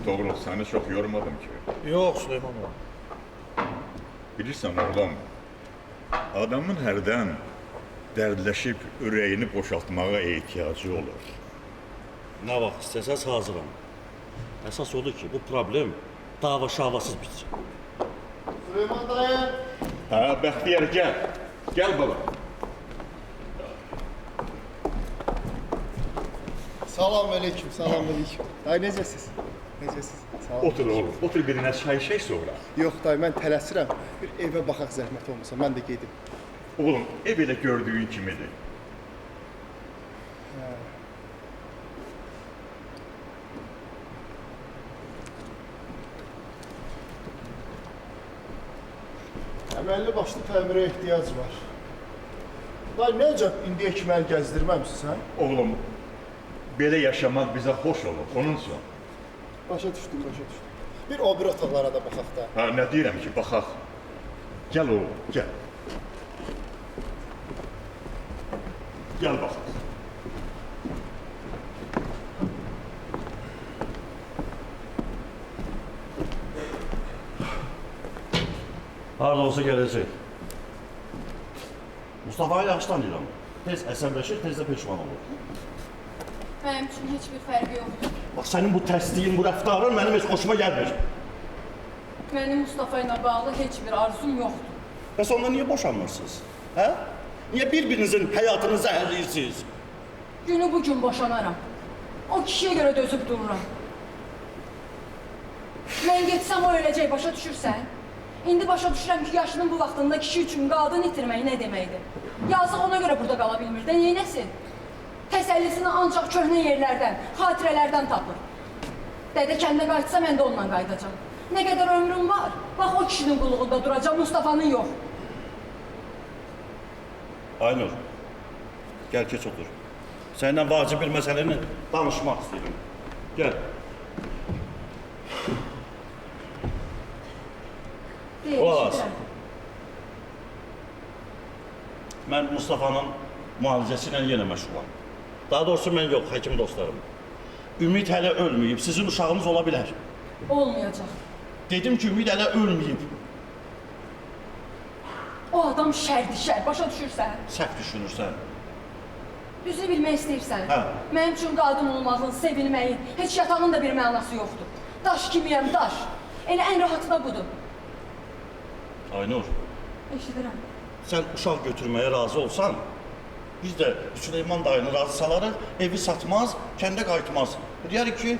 Doğru, səni çox yormadım ki.
Yox, Süleyman oğlum.
Bilirsən oğlum, adamın hərdən dərdləşib ürəyini boşaltmağa ehtiyacı olur.
Nə vaxt istəsəz hazıram. Əsas odur ki, bu problem dava-şavasız bitsin.
Süleyman dayı.
Hə, Bəxtiyar, gəl. Gəl baba.
Salam aleyküm, salam aleyküm. Dayı necəsiz? Necəsiz? Sağ olun.
Otur oğlum, otur birinə çay içək sonra.
Yox dayı, mən tələsirəm. Bir evə baxaq zəhmət olmasa, mən də gedim.
Oğlum, ev elə gördüyün kimidir.
Əməlli başlı təmirə ehtiyac var. Dayı, nə olacaq indiyə kimi əl gəzdirməmsiz, hə?
Oğlum, belə yaşamaq bizə xoş olur, onun üçün.
Başa düşdüm, başa düşdüm. Bir o bir otaqlara da baxaq da.
Ha, nə deyirəm ki, baxaq. Gəl oğlum, gəl. Gəl baxaq.
Harada olsa gələcək. Mustafa'yı yaxşı tanıyıram. Tez əsəbləşir, tez də peşman olur.
Mənim üçün heç bir fərqi yoxdur.
Bax, sənin bu təsdiyin, bu rəftarın mənim heç xoşuma gəlmir.
Mənim Mustafa ilə bağlı heç bir arzum yoxdur.
Bəs onda niyə boşanmırsınız? Hə? Niyə bir-birinizin həyatını zəhərləyirsiniz?
Günü bu gün boşanaram. O kişiyə görə dözüb dururam. Mən getsəm o öləcək, başa düşürsən? İndi başa düşürəm ki, yaşının bu vaxtında kişi üçün qadın itirmək nə deməkdir. Yazıq ona görə burada qala bilmir də, neynəsin? Təsəllisini ancaq köhnə yerlərdən, xatirələrdən tapır. Dədə kəndə qayıtsa mən də onunla qayıdacam. Nə qədər ömrüm var, bax o kişinin qulluğunda duracam, Mustafa'nın yox.
Aynur, gəl keç otur. Səninlə vacib bir məsələni danışmaq istəyirəm. Gəl. Olamaz. Mən Mustafa'nın müalicəsi ilə yenə məşğulam. Daha doğrusu mən yox, həkim dostlarım. Ümid hələ ölməyib, sizin uşağınız ola bilər.
Olmayacaq.
Dedim ki, ümid hələ ölməyib.
O adam şərdir, şər, başa düşürsən?
Səhv düşünürsən.
Düzü bilmək istəyirsən?
Hə.
Mənim üçün qadın olmağın, sevilməyin, heç yatanın da bir mənası yoxdur. Daş kimiyəm, daş. Elə ən rahatı da budur.
Aynur,
Eşidirəm.
sən uşaq götürməyə razı olsan, biz də Süleyman dayını razı salarıq, evi satmaz, kəndə qayıtmaz. Deyərik ki,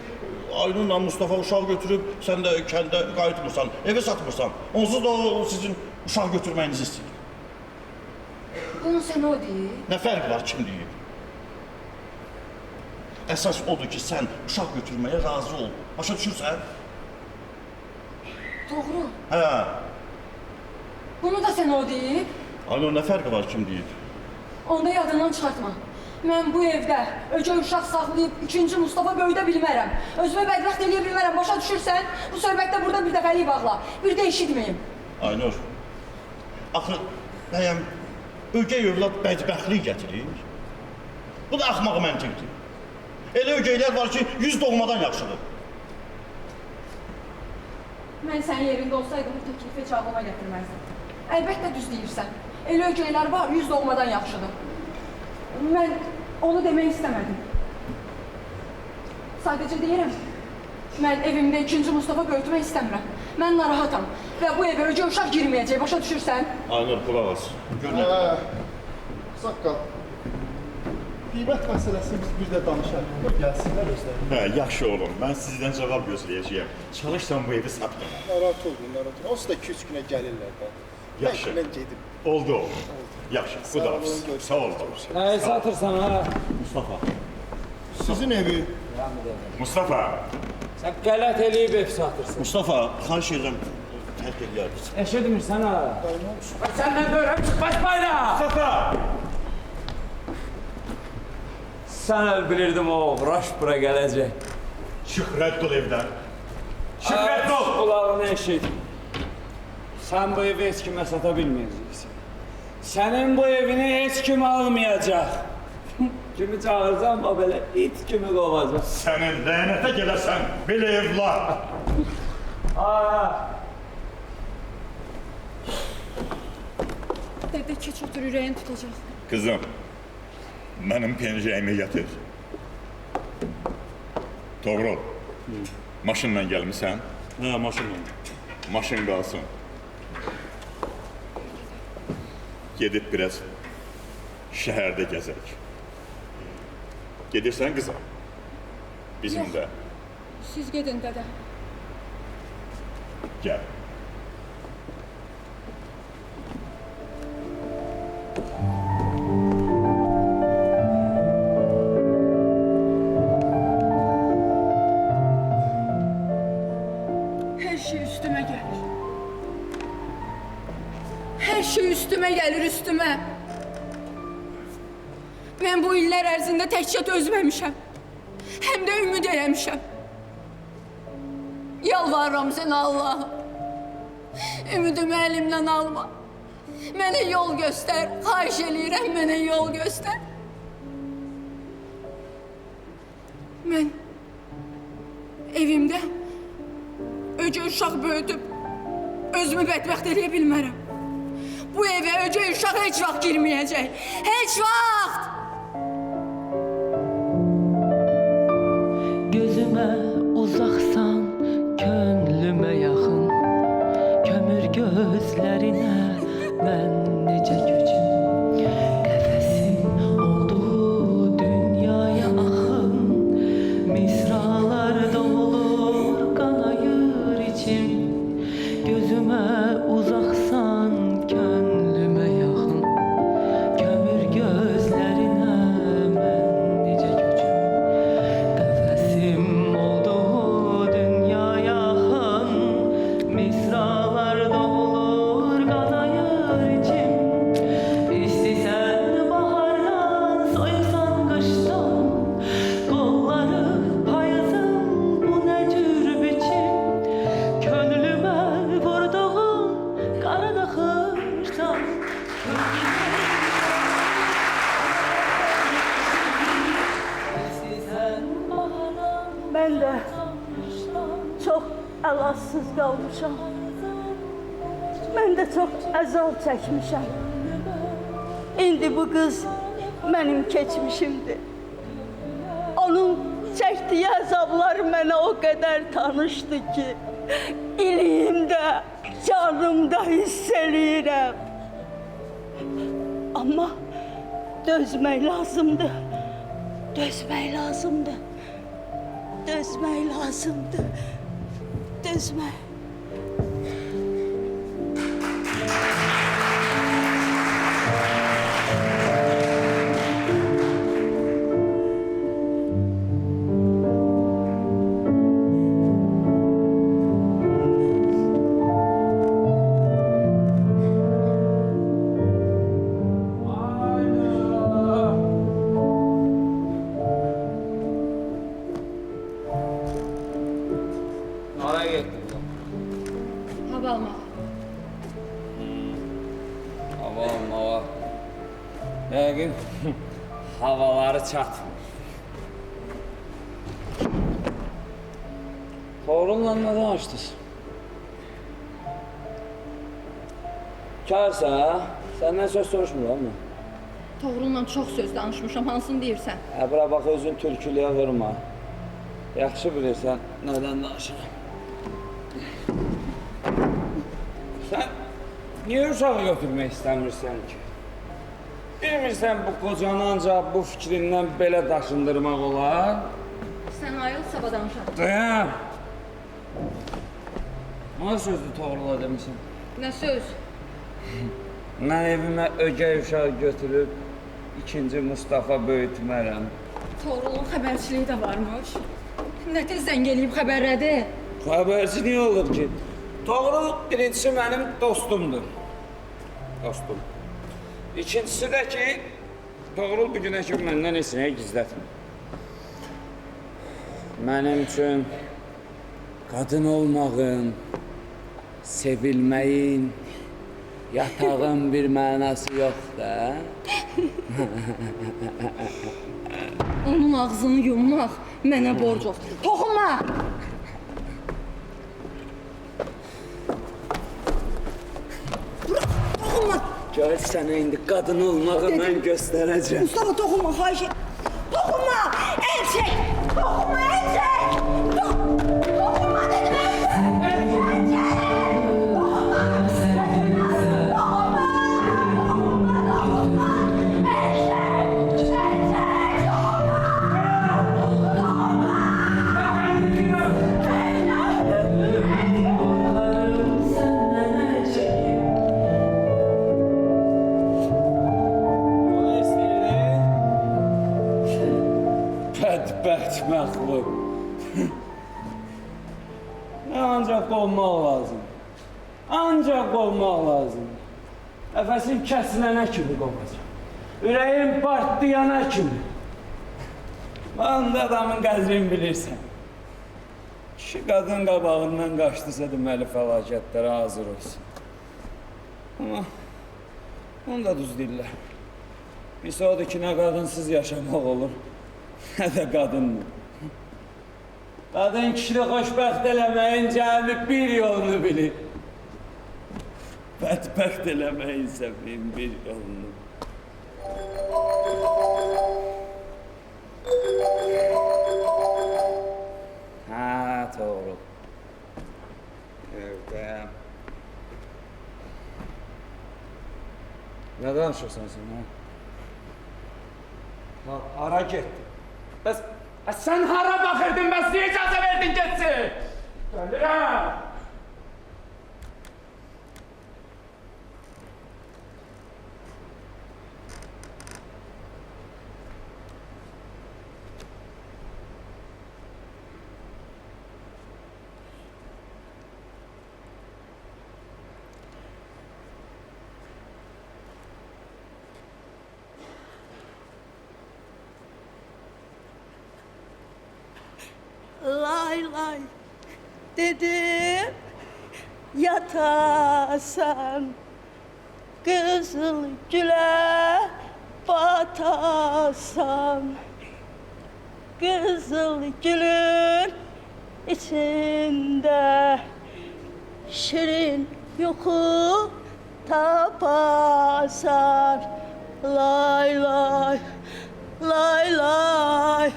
Aynurla Mustafa uşaq götürüb, sən də kəndə qayıtmırsan, evi satmırsan. Onsuz da o sizin uşaq götürməyinizi istəyir.
Bunu sən o deyil.
Nə fərq var, kim deyib? Əsas odur ki, sən uşaq götürməyə razı ol. Başa düşürsən?
Doğru.
Hə.
Bunu da sən o deyil.
Aynur, nə fərqi var, kim deyib?
Onda yadından çıxartma. Mən bu evdə öcə uşaq saxlayıb ikinci Mustafa böyüdə bilmərəm. Özümə bədbəxt eləyə bilmərəm, başa düşürsən? Bu söhbətdə burada bir dəfəlik bağla. Bir də eşitməyim.
Aynur, axı bəyəm ögey övlad bədbəxtlik gətirir. Bu da axmaq məntiqdir. Elə ögeylər var ki, 100 doğmadan yaxşıdır.
Mən sənin yerində olsaydım bu təklifi heç ağlıma gətirməzdim. Əlbəttə düz deyirsən. Elə ögeylər var, 100 doğmadan yaxşıdır. Mən onu demək istəmədim. Sadəcə deyirəm, mən evimdə ikinci Mustafa böyütmək istəmirəm. Mən narahatam və bu evə ögey uşaq girməyəcək, başa düşürsən?
Aynur, qulaq as. Gör nə deyir.
Saqqal. Qiymət məsələsini biz bir də danışarıq. Qoy gəlsinlər özləri.
Hə, yaxşı oğlum, mən sizdən cavab gözləyəcəyəm. Çalışsan bu evi satma.
Narahat olmayın, narahat olmayın. Onsuz da 2-3 günə gəlirlər də.
Yaxşı.
Mən gedim.
Oldu oğlum. Yaxşı,
Sağ olun,
qudafız.
görüşürüz.
Sağ ol.
Nəyi satırsan ha?
Mustafa.
Sizin evi
Mustafa,
Sən qələt eləyib ev satırsan.
Mustafa, xahiş edirəm, tərk edərdiniz.
Eşitmirsən ha? Səndən böyrəm çıxmaz bayra!
Mustafa!
Sən öl bilirdim o vraş bura gələcək.
Çıx rədd ol evdən. Çıx rədd ol!
Qulağını eşit. Sən bu evi heç kimə sata bilməyəcəksən. Sənin bu evini heç kim almayacaq. Kimi çağırsan, belə it kimi qovacaq.
Sənin lənətə gələsən, belə evlat.
Dədə keç otur, ürəyin tutacaq.
Qızım, mənim pencəyimi gətir. Doğru ol. Maşınla gəlmisən,
Hə, maşınla.
maşın qalsın. Gedib biraz şəhərdə gəzək. Gedirsən qızım? bizim
Yox.
də.
Siz gedin dədə.
Gəl.
Her şey üstüme gelir. Her şey üstüme gelir, üstüme. Ben bu iller ərzində təkcə dözməmişəm. Həm də ümid eləmişəm. Yalvarıram sənə Allah'ım. Ümidimi əlimdən alma. Mənə yol göstər. Xahiş eləyirəm, mənə yol göstər. Mən evimdə öcə uşaq böyüdüb özümü bədbəxt eləyə bilmərəm. Bu evə öcə uşaq heç vaxt girməyəcək. Heç vaxt!
Gözümə uzaqsan, könlümə yaxın. Kömür gözlərinə mən necə köçüm. Qəfəsim olduğu dünyaya axın. Misralar dolur, qanayır içim. Gözümə uzaqsan, könlümə yaxın. Kömür gözlərinə mən necə köçüm. Qəfəsim olduğu dünyaya yaxın. Misralar dolur, qanayır içim. İstisən bahardan, soyusan qışdan. Qolları payızın, bu nə cür biçim. Könlümə vurduğun qara daxırsan. İstisən bahardan,
Ben de
qışdan.
çok əlatsız qalmışam. Ben de çok əzab çəkmişəm. İndi bu kız benim keçmişimdir. Onun çəkdiyi əzablar mənə o qədər tanışdı ki, iliyimdə, canımda hiss eləyirəm. Amma dözmək lazımdır. Dözmək lazımdır. Dözmək lazımdır. Dözmək.
Hara getdin?
Hava almaq.
Hava almağa. Yəqin havaları çatmır. Torunla nə danışdınız? Karsa, səndən söz soruşmuram mı?
Toğrul'la çox söz danışmışam, hansını deyirsən?
Bura bax, özün türkülüyə vurma. Yaxşı bilirsən, nədən danışıram. Sən niyə uşağı götürmək istəmirsən ki? Bilmirsən, bu qocanı ancaq bu fikrindən belə daşındırmaq olar?
Sən ayıl, sabah danışaq.
Dayan! Nə sözdür Toğrula demişsən?
Nə söz?
Mən evimə ögey uşağı götürüb ikinci Mustafa böyütmərəm.
Toğrul'un xəbərçiliyi də varmış. Nə tez zəng eləyib xəbərlədi?
Xəbərçi niyə olur ki? Toğrul birincisi mənim dostumdur. Dostum. İkincisi də ki, Toğrul bu günə kimi məndən heç nəyi gizlətmir. Mənim üçün qadın olmağın, sevilməyin, yatağın bir mənası yoxdur, hə?
Onun ağzını yummaq mənə borc olsun. Toxunma! Toxunma!
Gəl sənə indi qadın olmağı mən göstərəcəm.
Mustafa toxunma, xahiş et. Toxunma! El çək! Toxunma, el çək! Toxunma dedim, el çək! El çək!
məxluq. Nə ancaq qovmaq lazım. Ancaq qovmaq lazım. Nəfəsim kəsilənə kimi qovacaq. Ürəyim partlayana kimi. Mən də adamın qədrini bilirsən. Kişi qadın qabağından qaçdısa deməli fəlakətlərə hazır olsun. Amma onu da düz deyirlər. Pis odur ki, nə qadınsız yaşamaq olur, nə də qadınla. Qadın kişini xoşbəxt eləməyin cəmi bir yolunu bilir. Bədbəxt eləməyin isə min bir yolunu. Hə, doğru. Evdəyəm. Nə danışırsan sən, hə? Hara getdin? Bəs sən hara baxırdın, bəs niyə icazə verdin getsin? Gəlirəm.
Lay lay dedim yatasan, kızıl güle batasan, kızıl gülün içinde şirin yoku tapasan. Lay lay lay lay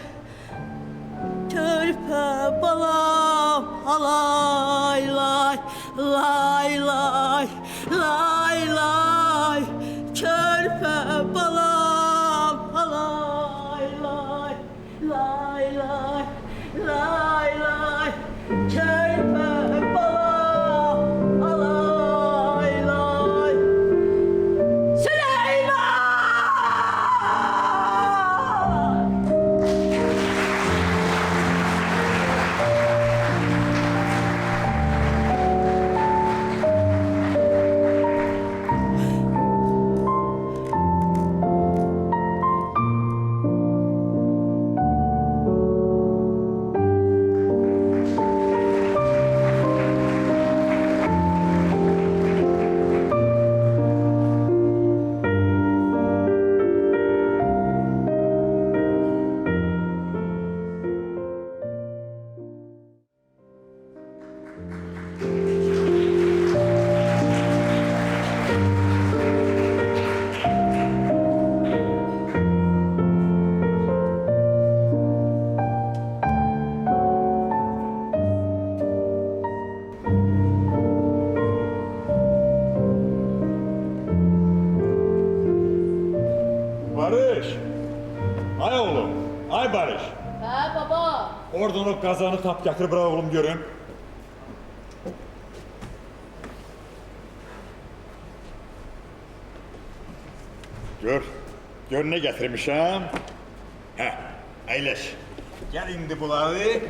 körpe balam halay lay lay lay lay lay körpe balam halay lay lay lay lay lay körpe balam halay lay Süleyman!
Barış! Ay oğlum, ay Barış!
Hə, baba.
Oradan o qazanı tap gətir, bırak oğlum görün. Gör ne getirmişim. Heh, əyləş. Gel indi bunları,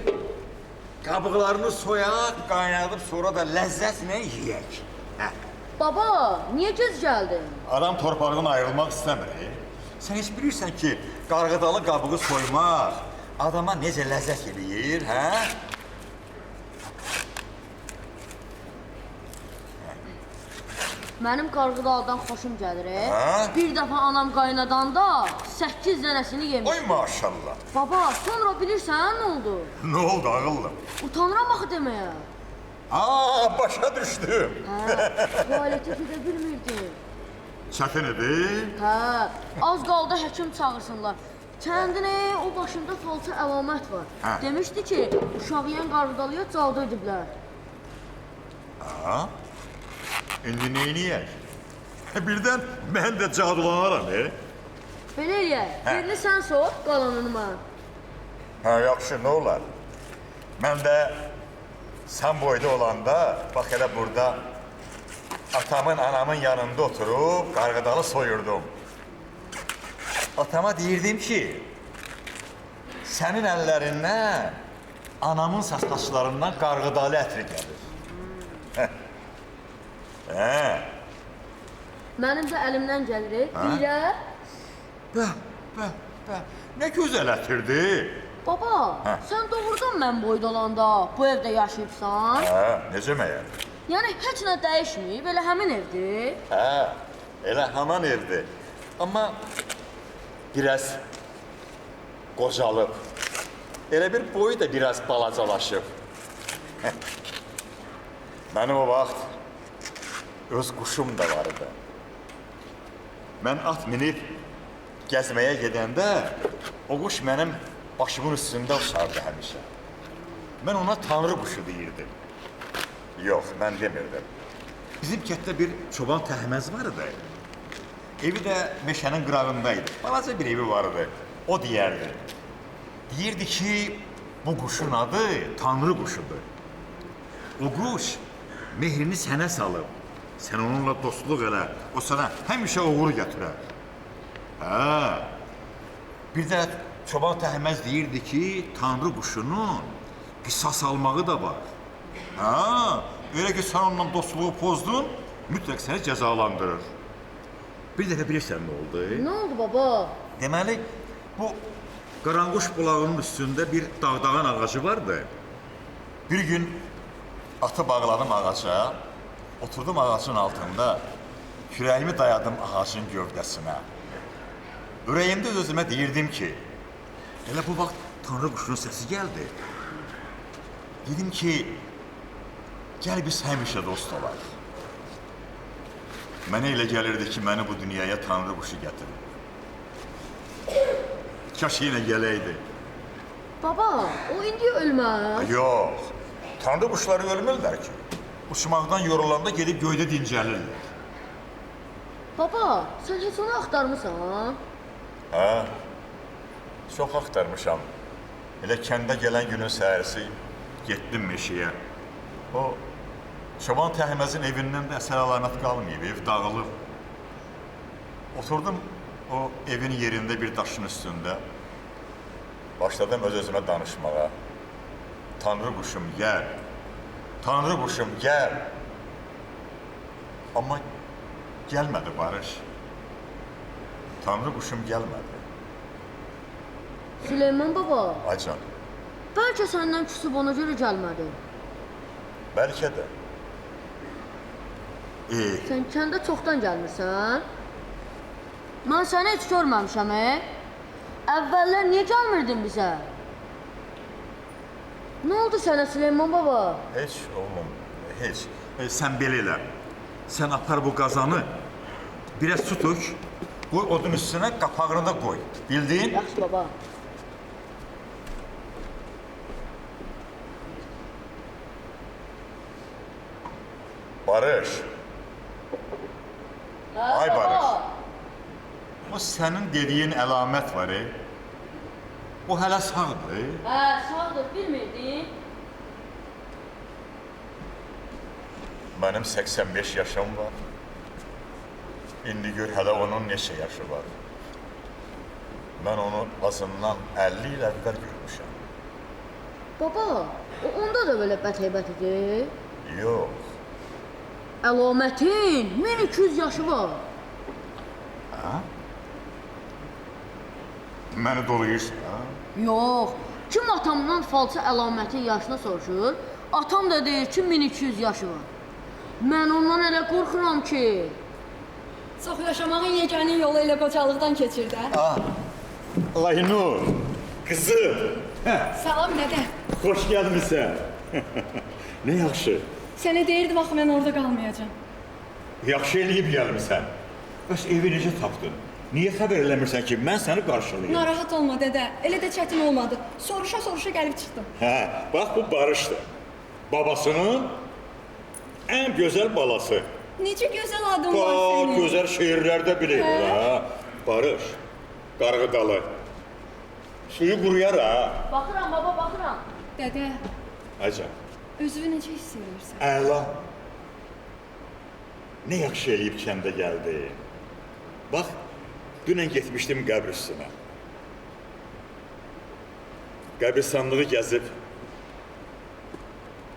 qabıqlarını soyaq, qaynadıb, sonra da ləzzətlə yeyək. Heh.
Baba, niye gec geldin?
Adam torpağından ayrılmaq istəmir. Sən heç bilirsən ki, qarğıdalı qabığı soymaq adama necə ləzzət eləyir, hə?
Benim kargıdağdan hoşum gelir.
Ha?
Bir defa anam kaynadanda 8 denesini yemiş.
Oy maşallah.
Baba, sonra bilirsen ne oldu?
Ne oldu ağıllım?
Utanıram axı demeye.
Aa, başa düşdüm.
Tuvalete gidebilmirdim.
Çətin idi.
Hə, az qaldı həkim çağırsınlar. Kəndinə o başında falça əlamət var.
Hə.
Demişdi ki, uşağı yən qarğıdalıya cavda ediblər.
Ha? İndi neyniyək? Birdən mən də cadulanaram,
Belə eləyək,
Hə.
birini sən sor, qalanını mən.
Hə, yaxşı, nə olar? Mən də sən boyda olanda, bax elə burada atamın, anamın yanında oturub qarğıdalı soyurdum. Atama deyirdim ki, Sənin əllərindən anamın saçlarından qarğıdalı ətri gəlir.
Mənim də əlimdən gəlir. Deyirəm.
Bəh, nə gözəl ətirdir.
Baba, sən doğrudan mən boyda olanda bu evdə yaşayıbsan?
Necə məyər?
Yəni heç nə dəyişməyib, elə həmin evdir.
Elə haman evdir. Amma biraz qocalıb. Elə bir boyu da biraz balacalaşıb. Mənim o vaxt öz quşum da vardı. Mən at minib gəzməyə gedəndə o quş mənim başımın üstündə uçardı həmişə. Mən ona tanrı quşu deyirdim. Yox, mən demirdim. Bizim kətdə bir çoban təhməz vardı. Evi də meşənin qırağındaydı. Balaca bir evi vardı. O deyərdi. Deyirdi ki, bu quşun adı tanrı quşudur. O quş mehrini sənə salıb. Sən onunla dostluq elə, o sənə həmişə uğur gətirər. Bir də çoban təhməz deyirdi ki, tanrı quşunun qisas almağı da var. Elə ki, sən onunla dostluğu pozdun, mütləq səni cəzalandırır. Bir dəfə bilirsən nə oldu?
Nə oldu baba?
Deməli, bu qaranquş bulağının üstündə bir dağdağan ağacı vardı. Bir gün atı bağladım ağaca, oturdum ağacın altında, kürəyimi dayadım ağacın gövdəsinə. Ürəyimdə özümə deyirdim ki, elə bu vaxt tanrı quşunun səsi gəldi. Dedim ki, gəl biz həmişə dost olaq. Mənə elə gəlirdi ki, məni bu dünyaya tanrı quşu gətirir. Kaş yenə gələydi.
Baba, o indi ölməz.
Yox, tanrı quşları ölmürlər ki. Uçmaqdan yorulanda gedib göydə dincəlirlər.
Baba, sən heç onu axtarmısan?
Çox axtarmışam. Elə kəndə gələn günün səhərisi getdim meşəyə. O, çoban təhməzin evindən də əsər əlamət qalmayıb, ev dağılıb. Oturdum o evin yerində bir daşın üstündə. Başladım öz-özümə danışmağa. Tanrı quşum, gəl. Tanrı quşum, gəl. Amma gəlmədi Barış. Tanrı quşum gəlmədi.
Süleyman baba,
Aycan,
bəlkə səndən küsüb ona görə gəlmədi.
bəlkə də.
Sən kəndə çoxdan gəlmirsən? Mən səni heç görməmişəm, Əvvəllər niyə gəlmirdin bizə? Nə oldu sənə Süleyman baba?
Heç oğlum, heç. Sən belə elə. Sən apar bu qazanı, biraz su tök, qoy odun üstünə, qapağını da qoy. Bildin?
Yaxşı baba.
Barış, Ay
baba.
Barış. O sənin dediyin əlamət var, o hələ sağdır.
Sağdır, bilmirdin?
Mənim 85 yaşım var. İndi gör hələ onun neçə yaşı var. Mən onu azından 50 il əvvəl görmüşəm.
Baba, o onda da belə bətəybət idi?
Yox.
Əlamətin 1200 yaşı var.
Məni dolayırsan,
Yox, kim atamdan falça əlamətin yaşını soruşur, atam da deyir ki 1200 yaşı var. Mən ondan elə qorxuram ki.
Çox yaşamağın yeganə yolu elə qocalıqdan keçir də.
Laynur, qızım,
Salam nədə?
xoş gəlmisən. Nə yaxşı,
Sənə deyirdim axı mən orada qalmayacağam.
yaxşı eləyib gəlmisən. Bəs evi necə tapdın? Niyə xəbər eləmirsən ki, mən səni qarşılayım?
Narahat olma dədə, elə də çətin olmadı. Soruşa-soruşa gəlib çıxdım.
Bax bu Barışdır. Babasının ən gözəl balası.
Necə gözəl adın var sənin.
Gözəl şeirlərdə bilir, Barış, qarğıdalı. Suyu quruyar,
Baxıram baba, baxıram.
Dədə,
Aycan.
özünü necə hiss edirsən?
Əla. Nə yaxşı eləyib kəndə gəldi. Bax, dünən getmişdim qəbr üstünə. qəbristanlığı gəzib,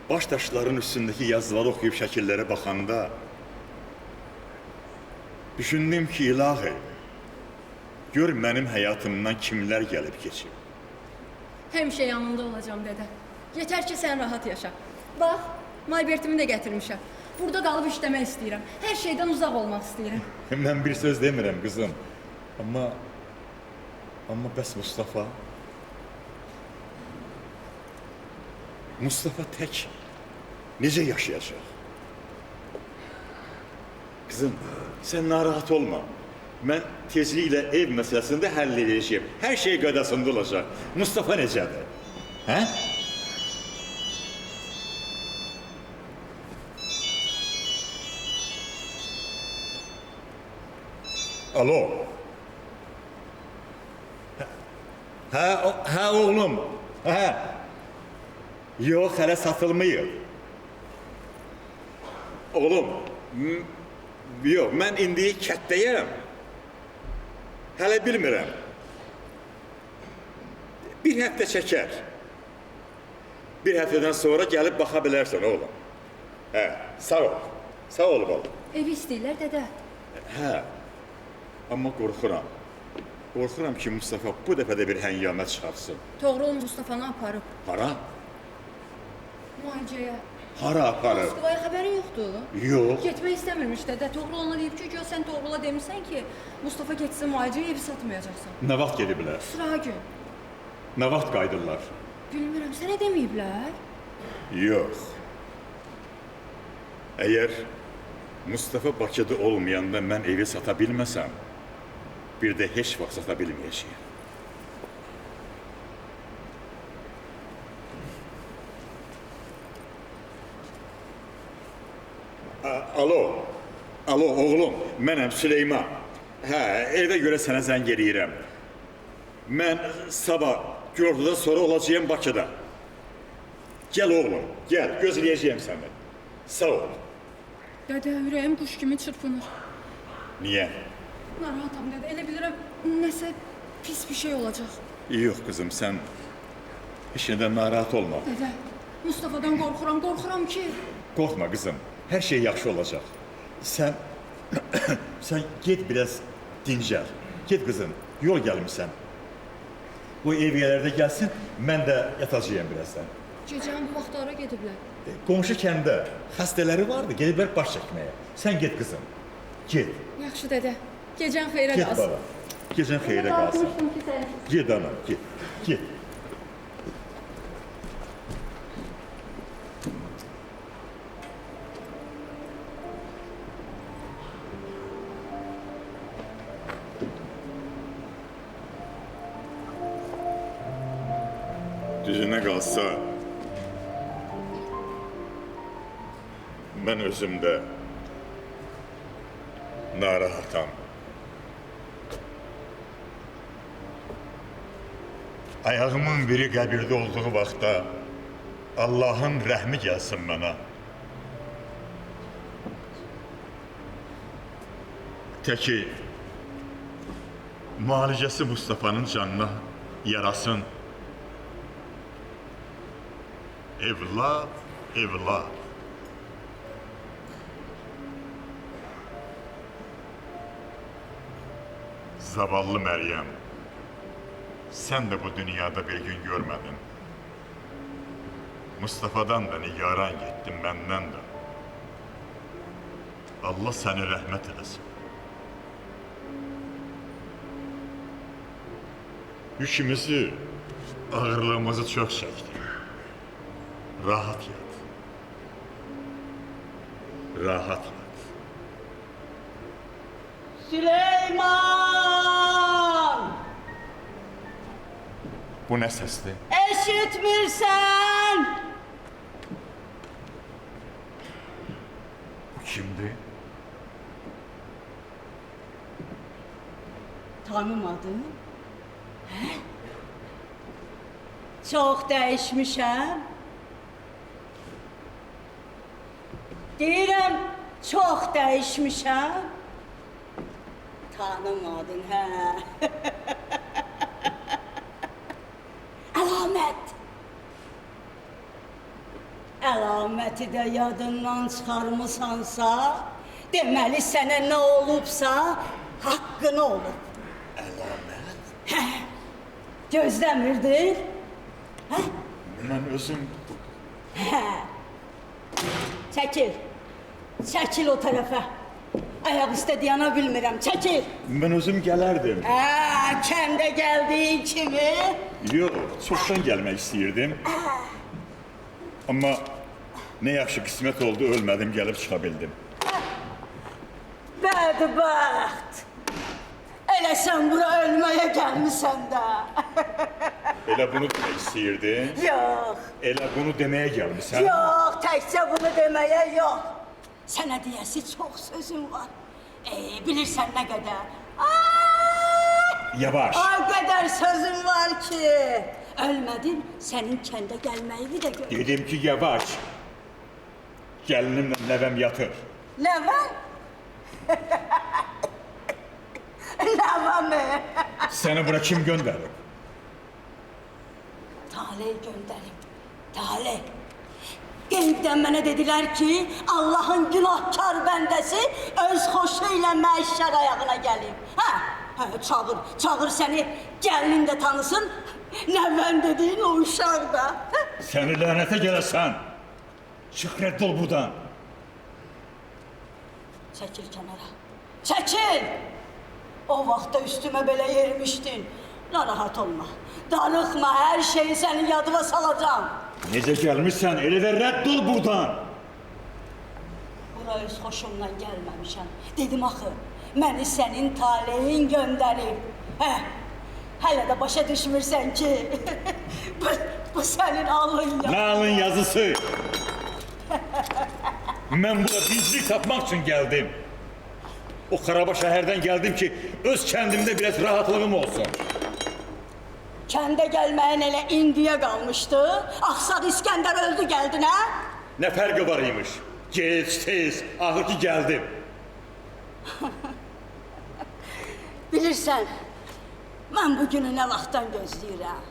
baş daşların üstündəki yazıları oxuyub şəkillərə baxanda düşündüm ki, ilahi, gör mənim həyatımdan kimlər gəlib keçib.
Həmişə yanında olacağım dədə. Yetər ki, sən rahat yaşa. Bax, Maybertimi də gətirmişəm. Burada qalıb işləmək istəyirəm. Hər şeydən uzaq olmaq istəyirəm.
Mən bir söz demirəm, qızım. Amma bəs Mustafa? Mustafa tək necə yaşayacaq? Qızım, sən narahat olma. Mən tezliklə ev məsələsini də həll edəcəyim. Hər şey qaydasında olacaq. Mustafa necədir? Hə? Alo. Hə oğlum. Hə. Yox, hələ satılmayıb. Oğlum, yox, mən indi kətdəyəm. Hələ bilmirəm. Bir həftə çəkər. Bir həftədən sonra gəlib baxa bilərsən, oğlum. Hə, sağ ol. Sağ ol, oğlum.
Evi istəyirlər dədə.
Hə, amma qorxuram. Qorxuram ki, Mustafa bu dəfə də bir həngamət çıxartsın.
Toğrul Mustafanı aparıb.
Hara?
Müalicəyə.
Hara aparıb?
Moskovaya xəbərin yoxdur?
Yox.
Getmək istəmirmiş dədə. Toğrul ona deyib ki, sən Toğrula demirsən ki, Mustafa getsin müalicəyə, evi satmayacaqsan.
Nə vaxt gediblər?
Sıra gün.
Nə vaxt qayıdırlar?
Bilmirəm, sənə deməyiblər?
Yox. Əgər Mustafa Bakıda olmayanda mən evi sata bilməsəm, bir də heç vaxt sata bilməyəcəyəm. Alo, oğlum, mənəm Süleyman. Hə, evə görə sənə zəng eləyirəm. Mən sabah günortadan sonra olacağım Bakıda. Gəl oğlum, gəl, gözləyəcəyəm səni. Sağ ol.
Dədə, ürəyim quş kimi çırpınır.
Niyə?
Narahatam dədə, elə bilirəm, nəsə pis bir şey olacaq.
Yox qızım, sən heç nədən narahat olma.
Dədə, Mustafadan qorxuram ki...
Qorxma qızım, hər şey yaxşı olacaq. Sən get biraz dincəl. Get qızım, yol gəlmişsən. Bu evlərdə gəlsin, mən də yatacağım birazdan.
Gecəni bu vaxtlara gediblər.
Qonşu kəndə xəstələri vardı, gediblər baş çəkməyə. Sən get qızım, get.
Yaxşı dədə, gecən xeyrə
Get
qalsın.
baba, gecən xeyrə qalsın. Get anam, get. Düzünə qalsa, mən özümdə narahatam. Ayağımın biri qəbirdə olduğu vaxtda Allahın rəhmi gəlsin mənə. Təki müalicəsi Mustafa'nın canına yarasın. Evlad, evlad. Zavallı Məryəm, sən də bu dünyada bir gün görmədin. Mustafa'dan da nigaran getdin, məndən də. Allah səni rəhmət eləsin. Yükümüzü, ağırlığımızı çox çəkdik. Rahat yat. Rahat yat.
Süleyman!
Bu nə səsdir?
Eşitmirsən?
Bu kimdir?
Tanımadın? Hə? Çox dəyişmişəm. Deyirəm, çox dəyişmişəm. Tanımadın, hə? Əlam əlamət. Əlaməti də yadından çıxarmısansa, deməli sənə nə olubsa, haqqın olub.
Əlamət?
Hə, gözləmirdin? Hə?
Mən özüm
Hə. Çəkil. Çəkil o tərəfə. Ayaq üstə dayana bilmirəm. Çəkil.
mən özüm gələrdim.
Hə, kəndə gəldiyin kimi.
Yox, çoxdan gəlmək istəyirdim. Amma nə yaxşı qismət oldu, ölmədim, gəlib çıxa bildim.
Bədbəxt. Elə sən bura ölməyə gəlmisən də.
Elə bunu demək istəyirdin?
Yox,
Elə bunu deməyə gəlmisən?
yox, təkcə bunu deməyə yox. Sənə deyəsi çox sözüm var. Bilirsən nə qədər?
Yavaş.
O qədər sözüm var ki, ölmədin, sənin kəndə gəlməyini də gör.
Dedim ki, yavaş. Gəlinimlə nəvəm yatır.
Nə var? Nə var mı?
Səni bura kim göndərib?
Talih göndərib, Talih. Qeybdən mənə dedilər ki, Allahın günahkar bəndəsi öz xoşu ilə məişşər ayağına gəlib. Hə, çağır səni, gəlinin də tanısın, nəvən dediyin o uşaq da.
Səni lənətə gələsən. Çıx, rədd ol buradan.
Çəkil kənara, çəkil! O vaxtda üstümə belə yermişdin. Narahat olma, darıxma, hər şeyi sənin yadıma salacağım.
Necə gəlmişsən, elə də rədd ol buradan.
Bura öz xoşumla gəlməmişəm. Dedim axı, məni sənin taleyin göndərib. Hələ də başa düşmürsən ki, bu sənin alın ya.
Nə alın yazısı? Mən bura dinclik tapmaq üçün gəldim. O xaraba şəhərdən gəldim ki, öz kəndimdə biraz rahatlığım olsun.
Kəndə gəlməyin elə indiyə qalmışdı. Axsaq İskəndər öldü gəldin, hə?
Nə fərqi var imiş? Gec, tez, ağır ki gəldim.
Bilirsən, mən bu günü nə vaxtdan gözləyirəm.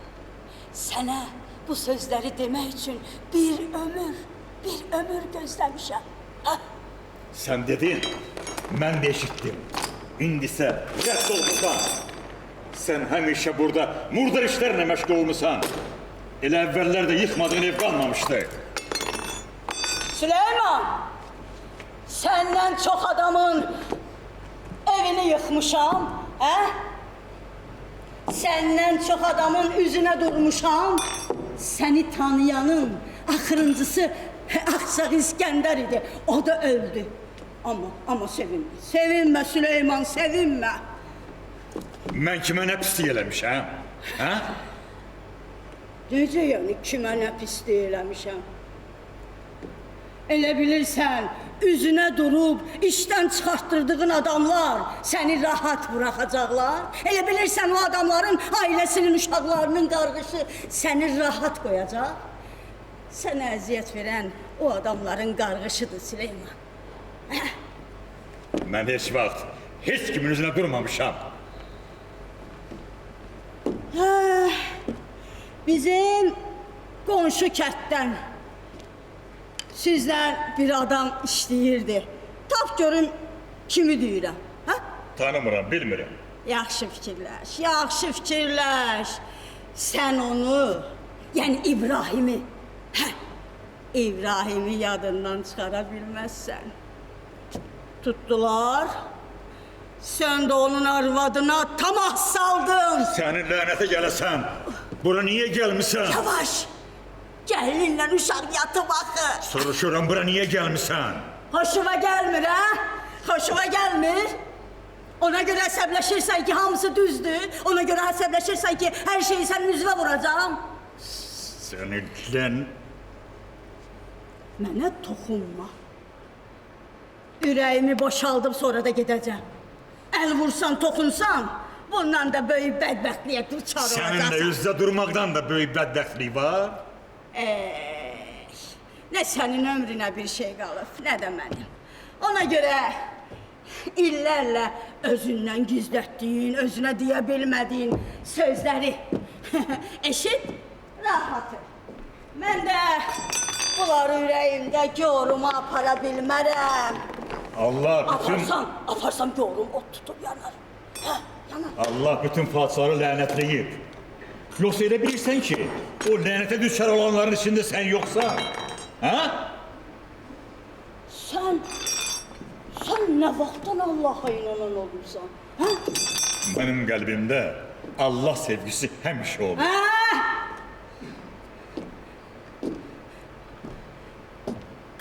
Sənə bu sözləri demək üçün bir ömür gözləmişəm.
Sən dedin, mən də eşitdim. İndi isə rədd ol buradan. Sən həmişə burada murdar işlərlə məşğul olmusan. Elə əvvəllər də yıxmadığın ev qalmamışdı.
Süleyman, səndən çox adamın evini yıxmışam, hə? Səndən çox adamın üzünə durmuşam. Səni tanıyanın axırıncısı Axsaq İskəndər idi, o da öldü. Amma sevinmə Süleyman, sevinmə.
Mən kimə nə pislik eləmişəm? Hə?
Necə yəni kimə nə pislik eləmişəm? Elə bilirsən, üzünə durub işdən çıxartdırdığın adamlar səni rahat buraxacaqlar? Elə bilirsən o adamların ailəsinin, uşaqlarının qarğışı səni rahat qoyacaq? Sənə əziyyət verən o adamların qarğışıdır Süleyman.
Mən heç vaxt heç kimin üzünə durmamışam.
Bizim qonşu kənddən sizdən bir adam işləyirdi. Tap görüm kimi deyirəm.
Tanımıram, bilmirəm.
Yaxşı fikirləş, yaxşı fikirləş. Sən onu, yəni İbrahimi, İbrahimi yadından çıxara bilməzsən. Tutdular, sən də onun arvadına tamah saldın.
Sənin lənətə gələsən. Bura niyə gəlmisən?
Yavaş, gəlinlə uşaq yatıb axı.
Soruşuram, bura niyə gəlmisən?
Hoşuma gəlmir, hə? Hoşuma gəlmir. Ona görə əsəbləşirsən ki, hamısı düzdür. Ona görə əsəbləşirsən ki, hər şeyi sənin üzvə vuracağım.
Səni lən...
Mənə toxunma. Ürəyimi boşaldıb sonra da gedəcəm. Əl vursan, toxunsan, bundan da böyük bədbəxtliyə düçar olacaqsan.
Səninlə üzdə durmaqdan da böyük bədbəxtlik var.
Nə sənin ömrünə bir şey qalıb, nə də mənim. Ona görə illərlə özündən gizlətdiyin, özünə deyə bilmədiyin sözləri eşit, Rahatı. Mən də bunları ürəyimdə görümə apara bilmərəm.
Allah bütün
Aparsam görüm, ot tutub yanar. Hə, yanar.
Allah bütün padşahları lənətləyib. Yoxsa elə bilirsən ki, o lənətə düşər olanların içində sən yoxsan? Hə?
Sən nə vaxtdan Allaha inanan olursan? Hə?
Mənim qəlbimdə Allah sevgisi həmişə olur.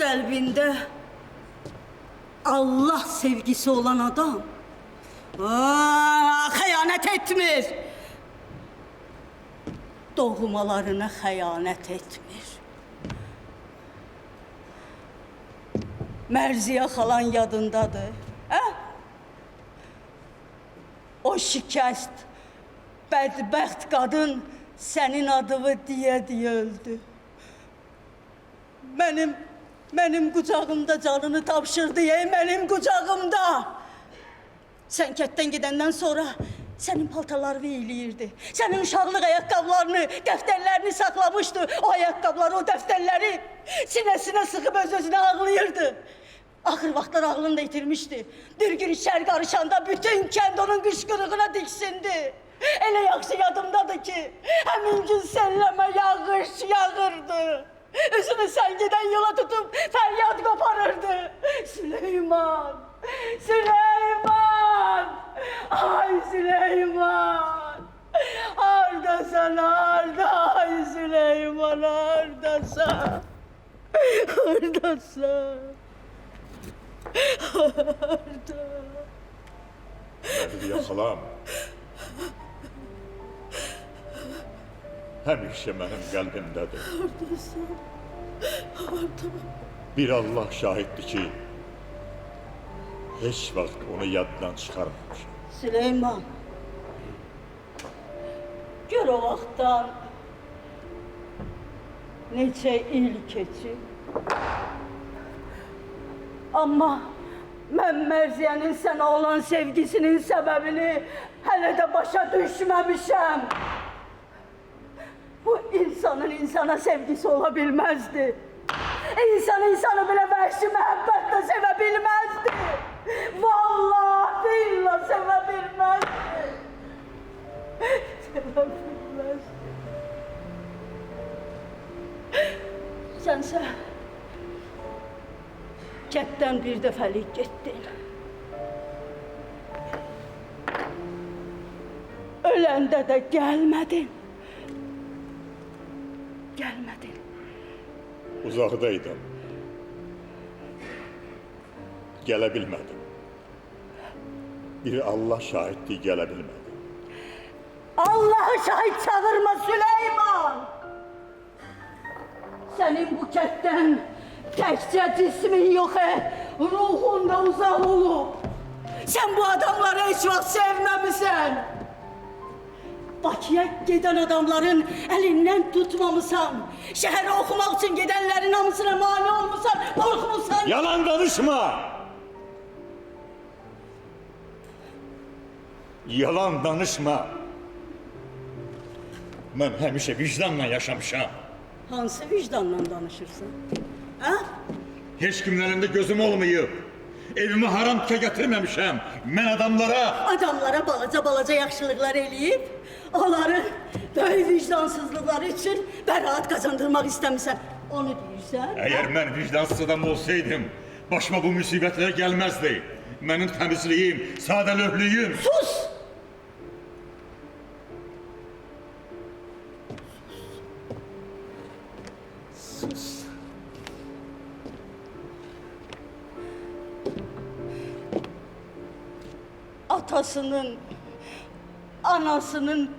Qəlbində Allah sevgisi olan adam xəyanət etmir. Doğmalarına xəyanət etmir. Mərziyə xalan yadındadır. Hə? O şikəst, bədbəxt qadın sənin adını deyə öldü. Mənim qucağımda canını tapşırdı, mənim qucağımda. Sən kətdən gedəndən sonra sənin paltarlarını eyləyirdi. Sənin uşaqlıq ayaqqabılarını, dəftərlərini saxlamışdı. O ayaqqabıları, o dəftərləri sinəsinə sıxıb öz-özünə ağlayırdı. Axır vaxtlar ağlını da itirmişdi. Bir gün içəri qarışanda bütün kənd onun qışqırığına diksindi. Elə yaxşı yadımdadır ki, həmin gün səlləmə yağış yağırdı. Üzünü sən gedən yola tutub fəryad qoparırdı. Süleyman! Süleyman! Ay Süleyman! Hardasan, harda? Ay Süleyman, hardasan? Hardasan? Harda?
Mərziyə xalam, həmişə mənim qəlbimdədir.
Hardasan? Harda?
Bir Allah şahiddir ki, heç vaxt onu yaddan çıxarmamışam.
Süleyman, gör o vaxtdan neçə il keçib. Amma mən Mərziyənin sənə olan sevgisinin səbəbini hələ də başa düşməmişəm. Bu insanın insana sevgisi ola bilməzdi. İnsan belə vəhşi məhəbbətlə sevə bilməzdi. Vallahi billah sevə bilməzdi. Sevə bilməzdi. Sənsə kətdən bir dəfəlik getdin. Öləndə də gəlmədin. Gəlmədin.
Uzaqdaydım. Gələ bilmədim. Bir Allah şahiddir, gələ bilmədim.
Allah'ı şahit çağırma Süleyman! Senin bu kətdən təkcə cismin yox, ruhun da uzaq olub. Sen bu adamları heç vaxt sevməmisən. Bakıya gedən adamların əlindən tutmamısan. Şəhərə oxumaq üçün gedənlərin hamısına mani olmusan, qorxmusan.
Yalan danışma! Yalan danışma! Mən həmişə vicdanla yaşamışam.
Hansı vicdanla danışırsan? Ha?
Heç kimin əlində gözüm olmayıb. Evimi haram tikə gətirməmişəm. Mən adamlara
balaca yaxşılıqlar eləyib, onları böyük vicdansızlıqları üçün bəraət qazandırmaq istəmirsən. Onu deyirsən?
Əgər mən vicdansız adam olsaydım, başıma bu müsibətlər gəlməzdi. Mənim təmizliyim, sadəlövhlüyüm.
Sus! Sus! Atasının, anasının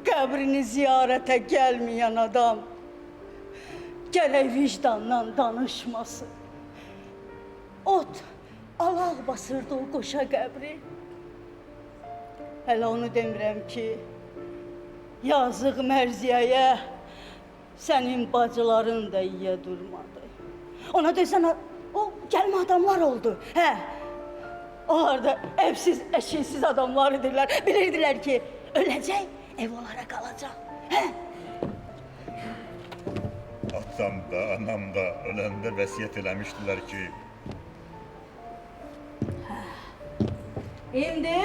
qəbrini ziyarətə gəlməyən adam gərək vicdanla danışmasın. Ot, alaq basırdı o qoşa qəbri. Hələ onu demirəm ki, yazıq Mərziyəyə sənin bacıların da yiyə durmadı. Ona desən, o gəlmə adamlar oldu, hə? Onlar da evsiz, eşiksiz adamlar idirlər. Bilirdilər ki, öləcək, ev onlara qalacaq. Hə?
atam da, anam da öləndə vəsiyyət eləmişdilər ki,
İndi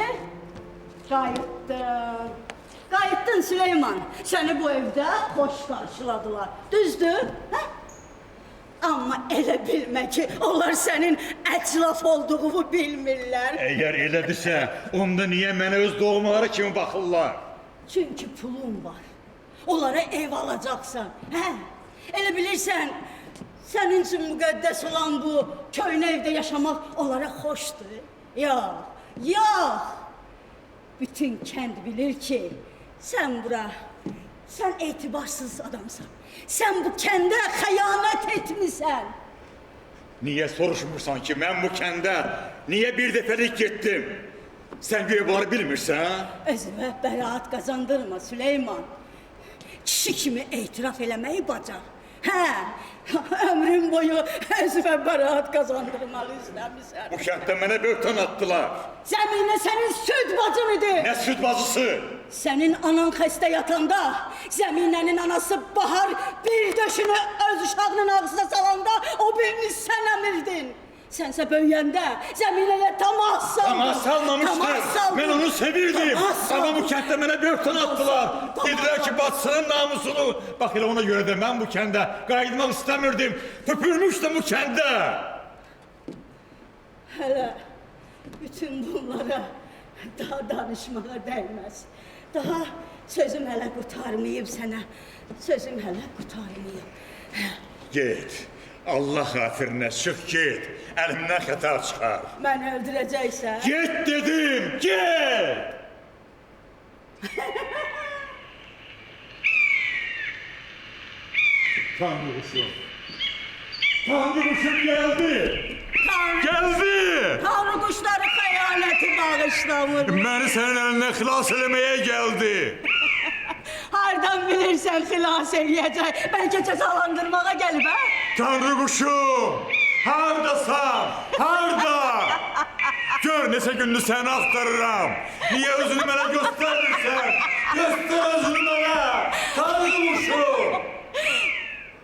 qayıtdın. Qayıtdın Süleyman. Səni bu evdə xoş qarşıladılar. Düzdür? Hə? Amma elə bilmə ki, onlar sənin əclaf olduğunu bilmirlər.
əgər elədirsə, onda niyə mənə öz doğmaları kimi baxırlar?
Çünki pulun var. Onlara ev alacaqsan. Hə? Elə bilirsən, sənin üçün müqəddəs olan bu köhnə evdə yaşamaq onlara xoşdur. Yox, yox. Bütün kənd bilir ki, sən bura, sən etibarsız adamsan. Sən bu kəndə xəyanət etmisən.
Niyə soruşmursan ki, mən bu kəndə niyə bir dəfəlik getdim? Sən güya bunları bilmirsən?
Özünə bəraət qazandırma Süleyman. Kişi kimi etiraf eləməyi bacar. Hə, ömrün boyu özünə bəraət qazandırmalı izləmirsən.
Bu kənddə mənə böhtan atdılar.
Zəminə sənin süd bacın idi.
Nə süd bacısı?
Sənin anan xəstə yatanda, Zəminənin anası Bahar bir döşünü öz uşağının ağzına salanda o birini sən əmirdin. Sənsə böyüyəndə Zəminəyə tamah saldın.
Tamah salmamışdım. Mən onu sevirdim. Ama bu kənddə mənə böhtan attılar. Dediler ki, bacısının namusunu. Bax elə ona görə də mən bu kəndə qayıtmaq istəmirdim. Tüpürmüşdüm bu kəndə.
Hələ bütün bunlara daha danışmağa dəyməz. Daha sözüm hələ qurtarmayıb sənə. Sözüm hələ qurtarmayıb.
Get. Allah xatirinə çıx get. Əlimdən xəta çıxar.
Məni öldürəcəksən.
Get dedim, get! Tanrı quşum. Tanrı quşum geldi. Geldi.
Tanrı quşları xəyanəti bağışlamır.
Məni sənin əlindən xilas eləməyə gəldi.
Hardan bilirsən xilas eləyəcək? Bəlkə cəzalandırmağa gəlib, hə?
Tanrı quşum, hardasan, harda? Gör neçə gündür səni axtarıram. Niyə özünü mənə göstərmirsən? Göstər özünü mənə, Tanrı quşum.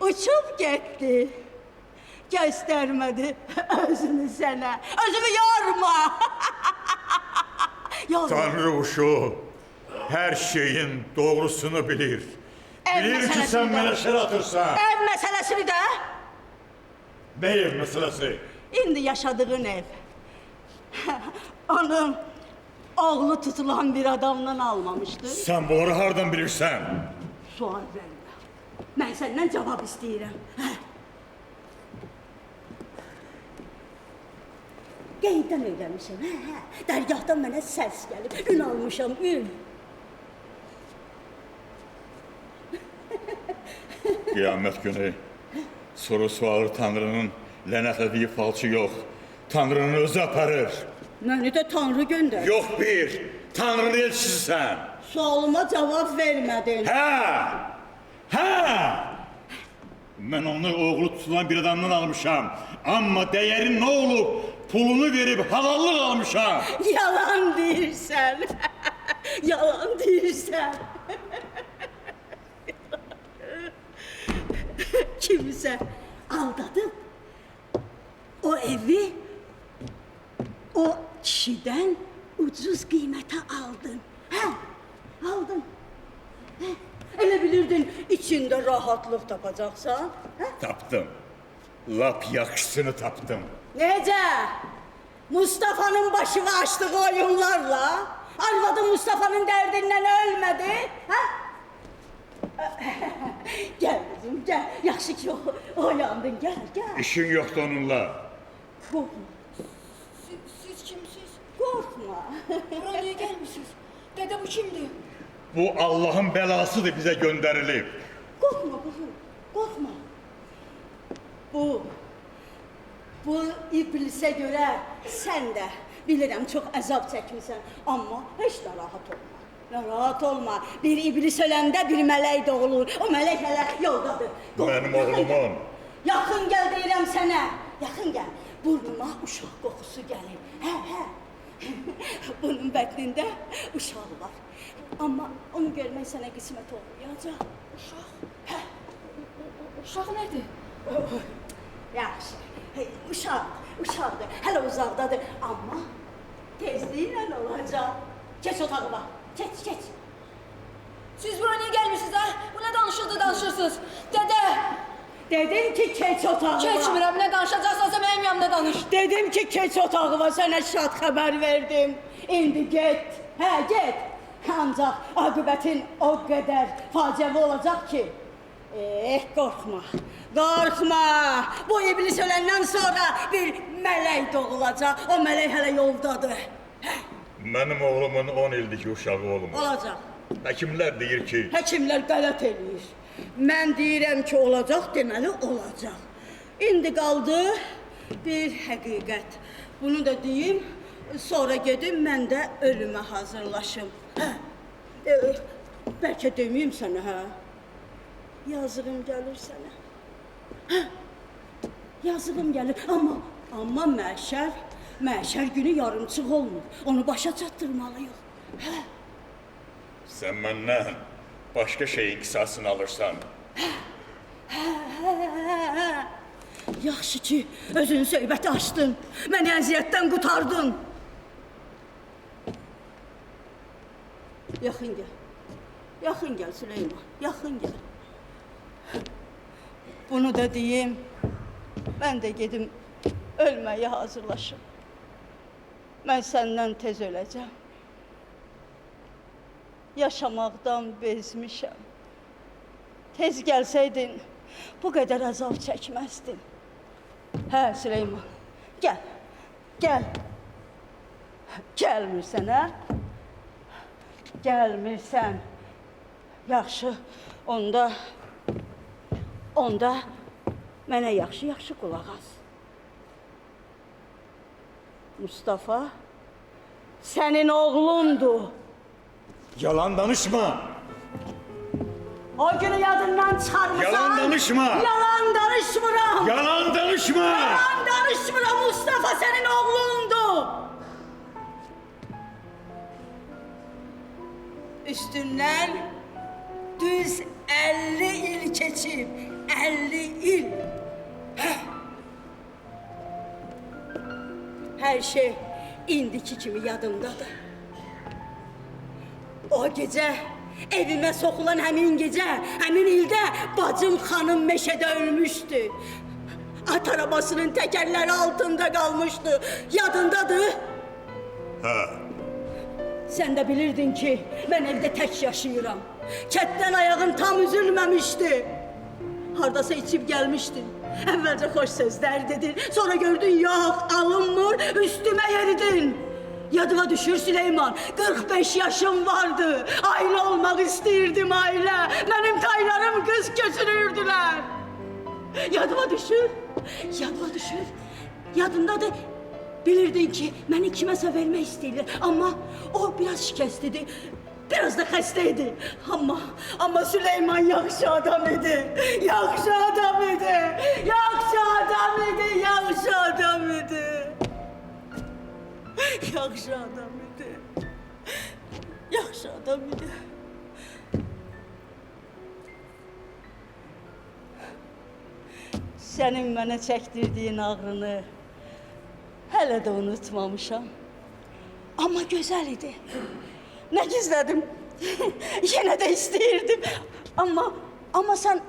Uçub getdi. Göstərmədi özünü sənə. Özümü yorma. Yorma.
Tanrı quşu her şeyin doğrusunu bilir. Bilir ki
meselesini
sen
de-
mənə şər atırsan.
Ev meselesini de.
Ne ev meselesi?
İndi yaşadığın ev. Onun oğlu tutulan bir adamdan almamıştı.
Sen bunları hardan bilirsən?
Sual verme. Ben senden cevap istəyirəm. Hə. Qeyddən öyrənmişəm. Hə. Dərgahdan mənə səs gəlib. Ün almışam, ün.
Qiyamət günü soru sualır Tanrı'nın lənətlədiyi falçı yox. Tanrı'nın özü aparır.
Məni də Tanrı göndər.
Yox bir, Tanrı'nın elçisisən.
Sualıma cavab vermədin.
Hə! Hə! Mən onu oğlu tutulan bir adamdan almışam. Amma dəyəri nə olub? Pulunu verib halallıq almışam.
Yalan deyirsən. Yalan deyirsən. Kimsə aldadıb o evi o kişiden ucuz qiymətə aldın. Hə, aldın. Hə, elə bilirdin içində rahatlıq tapacaqsan. Hə?
Tapdım. Lap yaxşısını tapdım.
Necə? Mustafa'nın başını açdığı oyunlarla arvadı Mustafa'nın dərdindən ölmədi. Hə? Gel kızım gel. Yaxşı ki o yandın. Gel gel.
İşin yoxdur onunla.
Korkma.
Siz kimsiz?
Korkma.
Bura niye gelmişsiniz? Dede bu kimdi?
Bu Allah'ın belasıdır bize gönderilip.
Korkma kızım. Korkma. Bu iblisə görə sən də bilirəm çox əzab çəkmisən, amma heç narahat olma. Narahat olma. Bir iblis öləndə bir mələk doğulur. O mələk hələ yoldadır.
Mənim oğlumun.
Yaxın gəl deyirəm sənə. Yaxın gəl. Burnuma uşaq qoxusu gəlir. Hə, hə. Bunun bətnində uşaq var. Amma onu görmək sənə qismət olmayacaq. Uşaq? Hə.
Uşaq nədir?
Yaxşı. Uşaqdır. Hələ uzaqdadır. Amma tezliklə olacaq. Keç otağıma. Keç.
Siz bura niyə gəlmişsiniz, ha? Bu nə danışırsınız? Dədə,
Dedim ki, keç otağıma.
keçmirəm, nə danışacaqsansa mənim yanımda danış.
Dedim ki, keç otağıma, sənə şad xəbər verdim. İndi get, get. Ancaq aqibətin o qədər faciəvi olacaq ki, qorxma. Bu iblis öləndən sonra bir mələk doğulacaq. O mələk hələ yoldadır.
Mənim oğlumun 10 ildik uşağı olmur.
Olacaq.
Həkimlər deyir ki,
Həkimlər qələt eləyir. Mən deyirəm ki, olacaq, deməli olacaq. İndi qaldı bir həqiqət. Bunu da deyim, sonra gedim, mən də ölümə hazırlaşım. Bəlkə deməyim sənə, hə? Yazığım gəlir sənə. Yazığım gəlir, amma məşər günü yarımçıq olmur. Onu başa çatdırmalıyıq.
sən məndən başqa şeyin qisasını alırsan.
Yaxşı ki, özün söhbəti açdın. Məni əziyyətdən qutardın. Yaxın gəl. Yaxın gəl Süleyman. Yaxın gəl. Bunu da deyim. Mən də gedim ölməyə hazırlaşım. Mən səndən tez öləcəm. Yaşamaqdan bezmişəm. Tez gəlsəydin, bu qədər əzab çəkməzdin. Hə, Süleyman, gəl. Gəlmirsən, hə? Gəlmirsən. Yaxşı, onda mənə yaxşı qulaq as. Mustafa, sənin oğlundur.
Yalan danışma.
O günü yadından çıxarmısan.
Yalan danışma.
Yalan danışmıram.
Yalan danışma.
Yalan danışmıram. Mustafa senin oğlundu. Üstündən düz 50 il keçib. 50 il. Hər şey indiki kimi yadımdadır. O gecə evimə soxulan həmin gecə, həmin ildə bacım xanım meşədə ölmüşdü. At arabasının təkərləri altında qalmışdı. Yadındadır?
Hə.
Sən də bilirdin ki, mən evdə tək yaşayıram. Kətdən ayağın tam üzülməmişdi. Hardasa içib gəlmişdin. Əvvəlcə xoş sözlər dedin. Sonra gördün, yox, alınmır, üstümə yeridin. Yadıma düşür Süleyman, 45 yaşım vardı. Ailə olmaq istəyirdim, ailə. Mənim taylarım qız götürürdülər. Yadıma düşür. Yadındadır. Bilirdin ki, məni kiməsə vermək istəyirlər. Amma o biraz şikəstlidir, biraz da xəstə idi. Amma Süleyman yaxşı adam idi. Yaxşı adam idi. Yaxşı adam idi. Yaxşı adam idi. Yaxşı adam idi. Yaxşı adam idi. Sənin mənə çəkdirdiyin ağrını hələ də unutmamışam. Amma gözəl idi. Nə gizlədim? Yenə də istəyirdim. Amma sən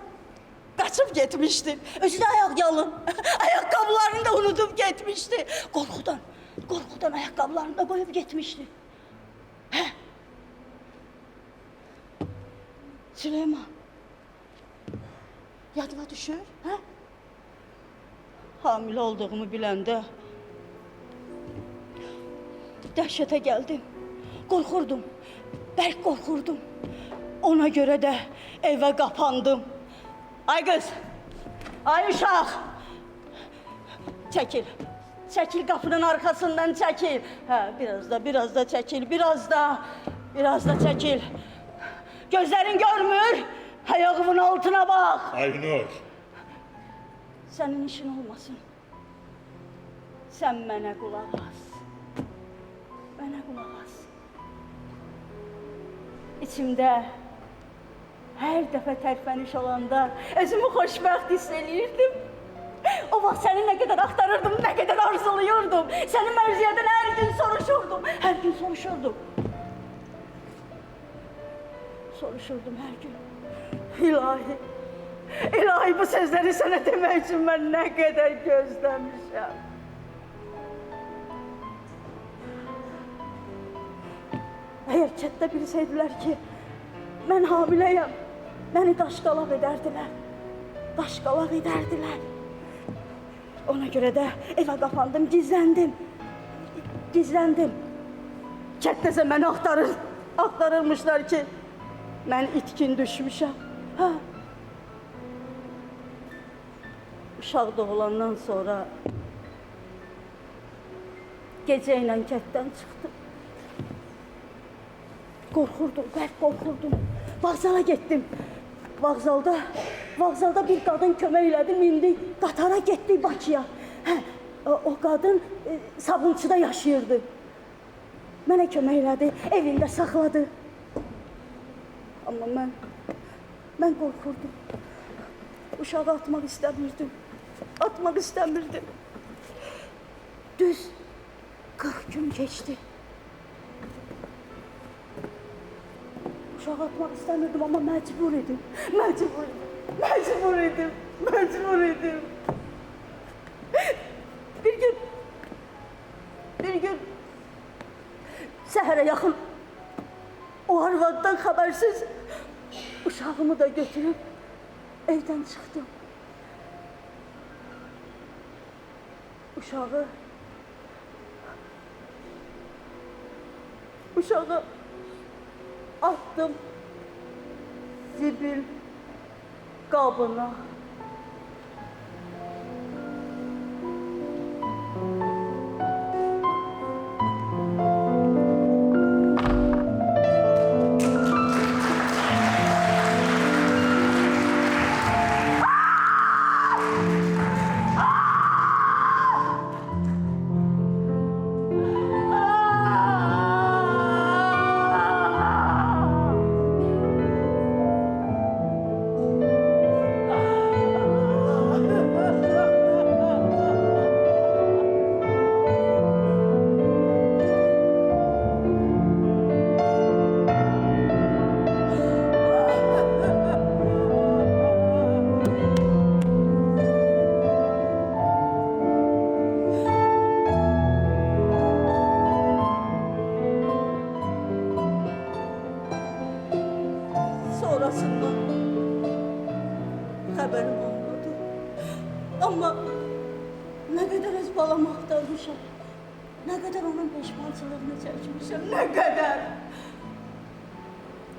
qaçıb getmişdin. Özü də ayaq yalın. Ayaqqabılarını da unudub getmişdi. Qorxudan ayaqqabılarını da qoyub getmişdi. Hə? Süleyman, yadıma düşür, hə? Hamilə olduğumu biləndə dəhşətə gəldim. Qorxurdum, bərk qorxurdum. Ona görə də evə qapandım. Ay qız, ay uşaq, çəkil. Çəkil qapının arxasından çəkil. Hə, biraz da çəkil, biraz da çəkil. Gözlərin görmür, ayağımın altına bax.
Aynur.
Sənin işin olmasın. Sən mənə qulaq as. İçimdə Hər dəfə tərpəniş olanda özümü xoşbəxt hiss eləyirdim. O vaxt səni nə qədər axtarırdım, nə qədər arzulayırdım. Səni mərziyyədən hər gün soruşurdum, hər gün soruşurdum. Soruşurdum hər gün. İlahi, ilahi bu sözləri sənə demək üçün mən nə qədər gözləmişəm. Əgər kətdə bilsəydilər ki, mən hamiləyəm, məni daşqalaq edərdilər. Daşqalaq edərdilər. Ona görə də evə qapandım, gizləndim. Kətdəsə məni axtarırmışlar ki, mən itkin düşmüşəm. Hə. Uşaq doğulandan sonra gecə ilə kətdən çıxdım. Qorxurdum, bərk qorxurdum. Vağzala getdim. Vağzalda bir qadın kömək elədi, mindik, qatara getdik Bakıya. Hə, o qadın Sabunçuda yaşayırdı. Mənə kömək elədi, evində saxladı. Amma mən qorxurdum. Uşağı atmaq istəmirdim. Düz 40 gün keçdi. Uşağı atmaq istəmirdim, amma məcbur idim. Bir gün səhərə yaxın o arvaddan xəbərsiz uşağımı da götürüb evdən çıxdım. Uşağı attım zibil qabına. Sonrasında xəbərim olmadı. Amma nə qədər öz balamı axtarmışam, nə qədər onun peşmançılığını çəkmişəm, nə qədər.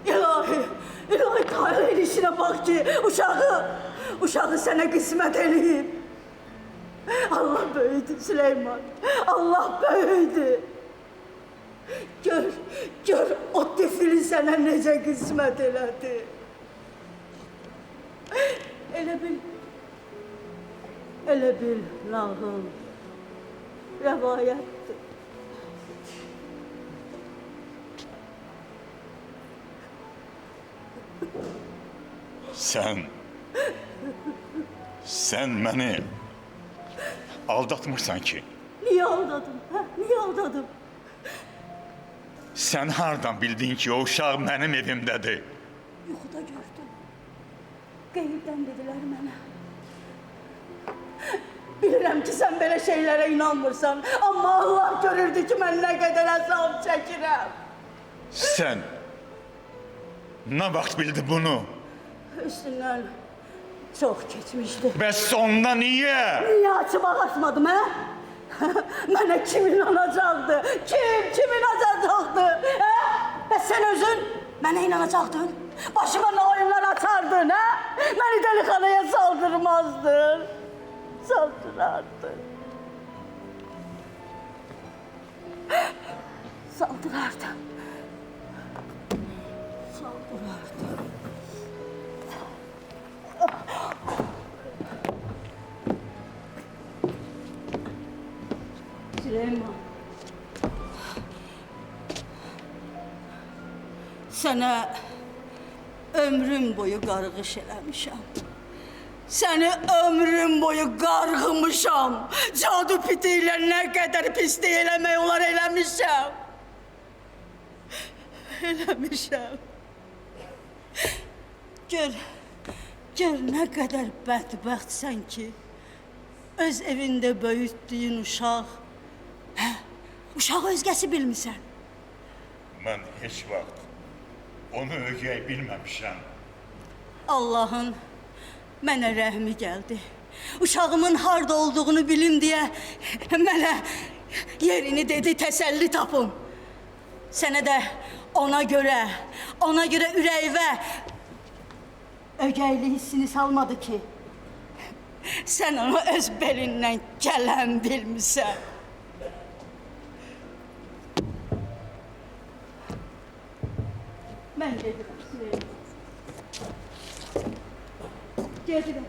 İlahi Tanrı'nın işinə bax ki, uşağı sənə qismət eləyib. Allah böyüdür Süleyman, Allah böyüdür. Gör o tifili sənə necə qismət elədi. Elə bil nağıl, rəvayətdir.
Sən məni aldatmırsan ki.
Niyə aldadım? Niyə aldadım?
Sən hardan bildin ki, o uşaq mənim evimdədir?
Yuxuda gördüm. Qeybdən dedilər mənə. Bilirəm ki, sən belə şeylərə inanmırsan, amma Allah görürdü ki, mən nə qədər əzab çəkirəm.
Sən nə vaxt bildin bunu?
Üstündən çox keçmişdi.
Bəs onda niyə?
Niyə açıb ağlatmadım, hə? Mənə kim inanacaqdı? Kim inanacaqdı? Hə? Bəs sən özün mənə inanacaqdın? Başıma nə oyunlar açardın, hə? Məni dəlixanaya saldırmazdın. Saldırardın. Saldırardın. Süleyman, sənə ömrüm boyu qarğış eləmişəm. Səni ömrüm boyu qarğımışam. Cadu piti ilə nə qədər pislik eləmək olar eləmişəm. Eləmişəm. Gör nə qədər bədbəxtsən ki, öz evində böyütdüyün uşaq, uşağı özgəsi bilmirsən.
Mən heç vaxt onu ögəy bilməmişəm.
Allahın mənə rəhmi gəldi. Uşağımın harda olduğunu bilim deyə mənə yerini dedi, təsəlli tapım. Sənə də ona görə ürəyivə ögəyli hissini salmadı ki, sən onu öz belindən gələn bilmirsən. Mən gedirəm, Süleyman. Gedirəm.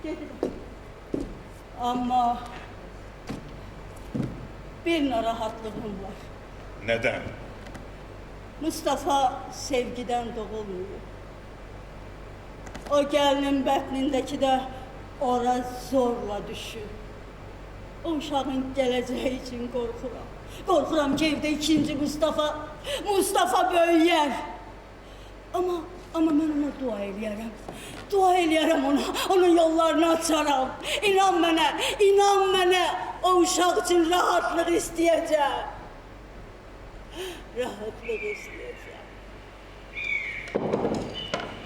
Gedirəm. Amma bir narahatlığım var.
Nədən?
Mustafa sevgidən doğulmuyor. O gəlinin bətnindəki də ora zorla düşür. O uşağın gələcəyi üçün qorxuram. Qorxuram ki, evdə ikinci Mustafa böyüyər. Amma mən ona dua eləyərəm. Dua eləyərəm ona, onun yollarını açaram. İnan mənə, o uşaq üçün rahatlıq istəyəcəm. Rahatlıq istəyəcəm.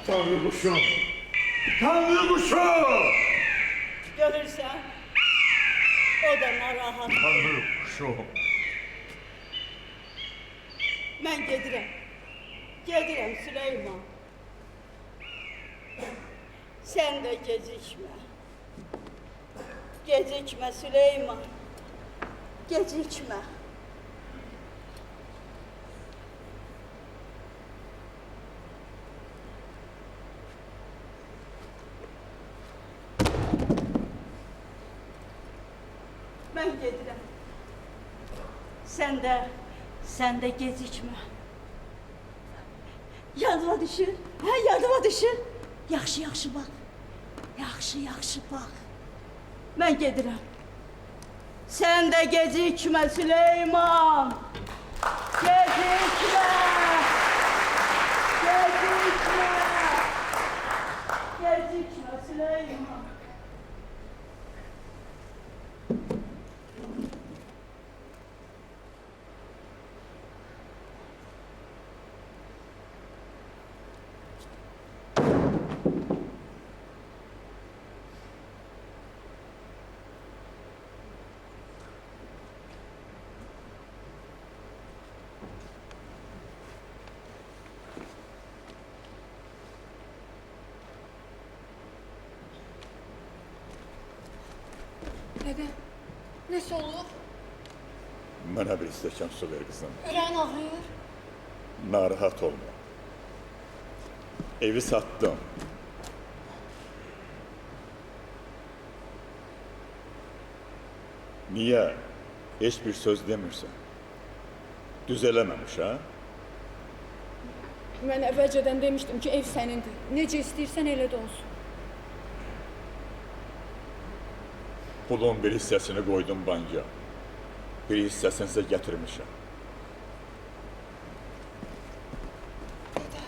Tanrı quşum! Tanrı quşum!
Görürsən, o da narahat.
Tanrı quşum!
Mən gedirəm Süleyman. Sən də gecikmə. Gecikmə Süleyman. Gecikmə. Mən gedirəm. Sən də gecikmə. Yadıma düşür. Yaxşı bax. Yaxşı bax. Mən gedirəm. Sən də gecikmə Süleyman. Gecikmə Süleyman.
Dede, nesi olur?
Mənə bir stəkan su ver qızım.
Ürəyin ağrıyır.
Narahat olma. Evi sattım. Niyə? Heç bir söz demirsən. Düz eləməmiş, ha?
Mən əvvəlcədən demişdim ki, ev sənindir. Necə istəyirsən elə də olsun.
Pulun bir hissəsini qoydum banka. Bir hissəsini isə gətirmişəm.
Dede,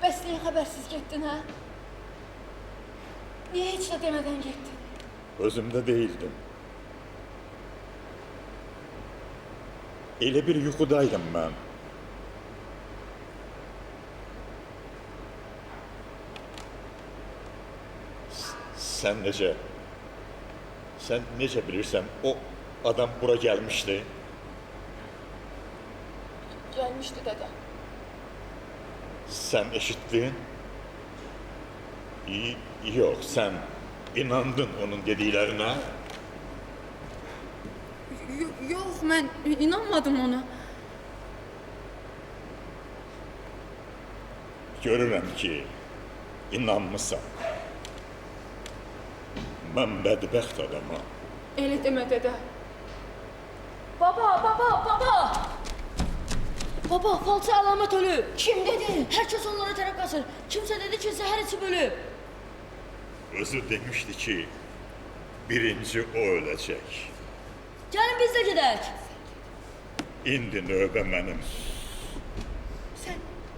bəs niyə xəbərsiz getdin, hə? Niyə heç nə demədən getdin?
Özümdə deyildim. Elə bir yuxudaydım mən. Sən necə bilirsən, o adam bura gəlmişdi?
Gəlmişdi dede.
Sən eşitdin? Yox, sən inandın onun dediklərinə.
Yox, mən inanmadım ona.
Görürəm ki, inanmısan. Mən bədbəxt adamam.
Elə demə dede. Baba!
Baba, falçı əlamət ölüb.
Kim dedi?
Hər kəs onlara tərəf qaçır. Kimsə dedi ki, zəhər içib ölüb.
Özü demişdi ki, birinci o öləcək.
Gəlin biz də gedək.
İndi növbə mənim.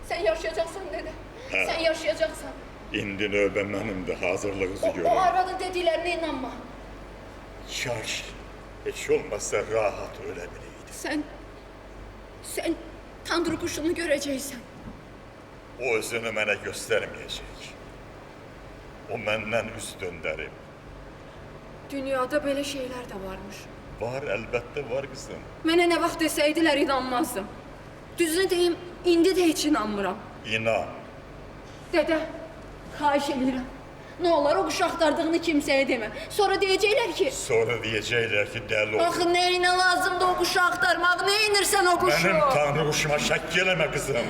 Sen yaşayacaksan dede. Sen yaşayacaksan.
İndi növbə mənimdir, hazırlığınızı
O
görün.
arvadın dediklerine inanma.
Kaş, heç olmazsa rahat ölə biləydi.
Sen Tanrı kuşunu göreceksin.
O özünü mənə göstərməyəcək. O məndən üz döndərib.
Dünyada böyle şeyler de varmış.
Var, əlbəttə var qızım.
Mənə nə vaxt desəydilər inanmazdım. Düzünü deyim, indi də heç inanmıram.
İnan.
Dede, xahiş edirəm. Ne olur o kuş axtardığını kimsəyə demə. Sonra deyəcəklər ki,
Sonra deyəcəklər ki, dəli ol.
axı nəyinə lazımdı o kuşu axtarmaq, nə inirsən o kuşu?
Mənim tanrı quşuma şək eləmə qızım.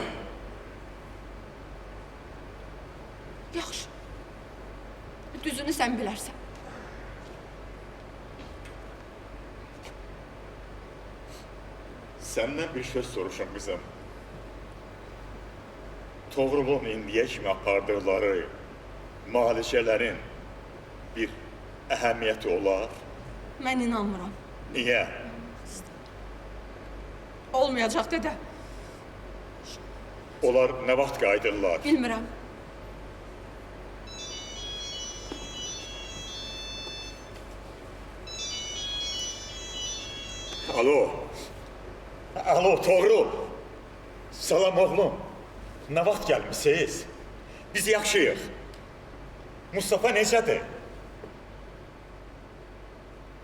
Yaxşı. Düzünü sən bilərsən.
Səndən bir söz soruşum qızım. Toğrulun indiyə kimi apardıqları malicələrin bir əhəmiyyəti olar.
Mən inanmıram.
Niyə?
Olmayacaq dede.
Onlar nə vaxt qayıdırlar?
Bilmirəm.
Alo. Alo, Toğrul. Salam oğlum. Nə vaxt gəlmisiniz? Biz yaxşıyıq. Mustafa necədir?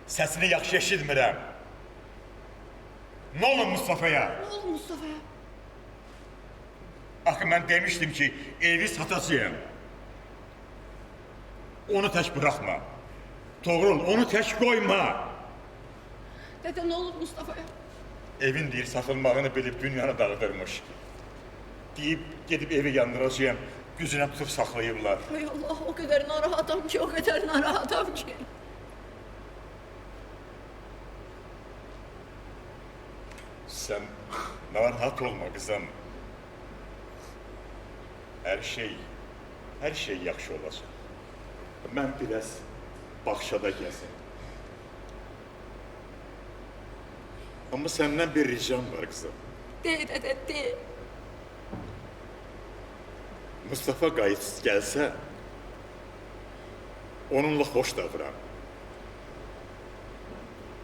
Səsini yaxşı eşitmirəm. Nə olun Mustafa'ya?
Ne oldu Mustafa'ya?
Axı mən demişdim ki, evi satacağım. Onu tək buraxma. Toğrul, onu tək qoyma.
Dede ne oldu Mustafa'ya?
Evin deyir satılmağını bilib dünyanı dağıdırmış. Deyib gedib evi yandıracağım. Gücünə tutub saxlayırlar.
Hay Allah, o kadar narahatam ki, o kadar narahatam ki.
Sən narahat olma qızım. Hər şey yaxşı olacaq. Mən biraz bağçada gəzim. Amma səndən bir ricam var qızım.
De.
Mustafa qayıtsız gəlsə, onunla xoş davran.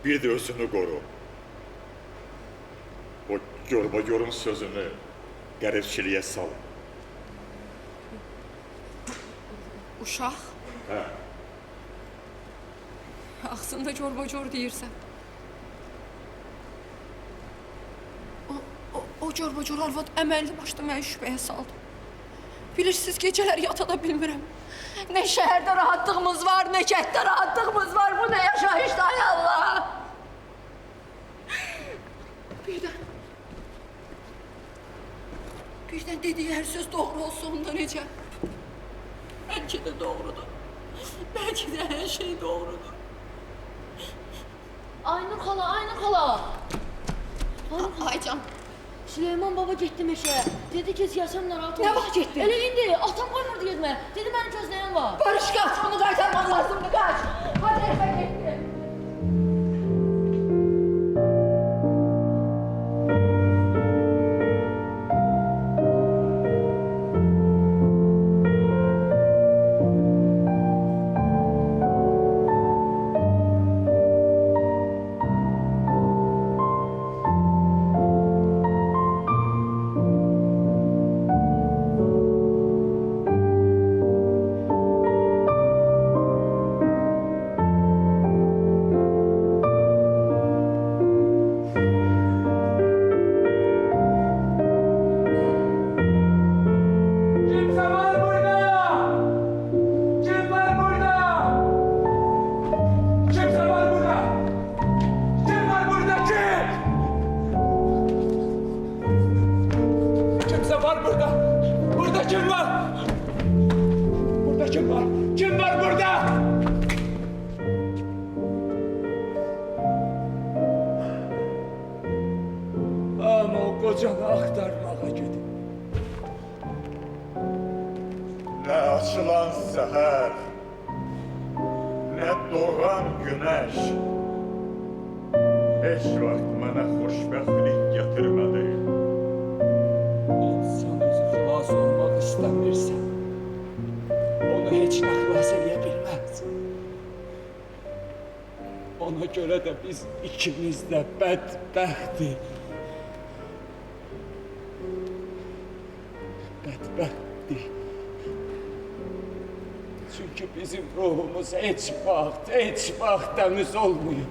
Bir də özünü qoru. O görba-görün sözünü qəribçiliyə sal.
Uşaq.
Hə,
Ağzında corbacor deyirsən. O corbacor arvad əməlli başda məni şübhəyə saldı. Bilirsiniz, gecələr yata da bilmirəm. Ne şəhərdə rahatlığımız var, ne kətdə rahatlığımız var. Bu ne yaşayışdı, ay Allah! Birdən dediği her söz doğru olsa onda necə? Belki de doğrudur. Belki de her şey doğrudur.
Aynur xala.
Aycan,
Süleyman baba getdi meşəyə. Dedi ki, siyasəm narahat olur.
Nə vaxt getdi?
Elə indi, atam qoymurdu getməyə. Dedi, mənim gözləyən var.
Barış kaç, onu qaytarmaq lazımdı, kaç! Hadi evə getdi.
qocanı axtarmağa gedib.
Nə açılan səhər, nə doğan günəş heç vaxt mənə xoşbəxtlik gətirmədi.
İnsan özü xilas olmaq istəmirsə, onu heç nə xilas edə bilməz. Ona görə də biz ikimiz də bədbəxtik. Bədbəxtik. Çünki bizim ruhumuz heç vaxt təmiz olmuyor.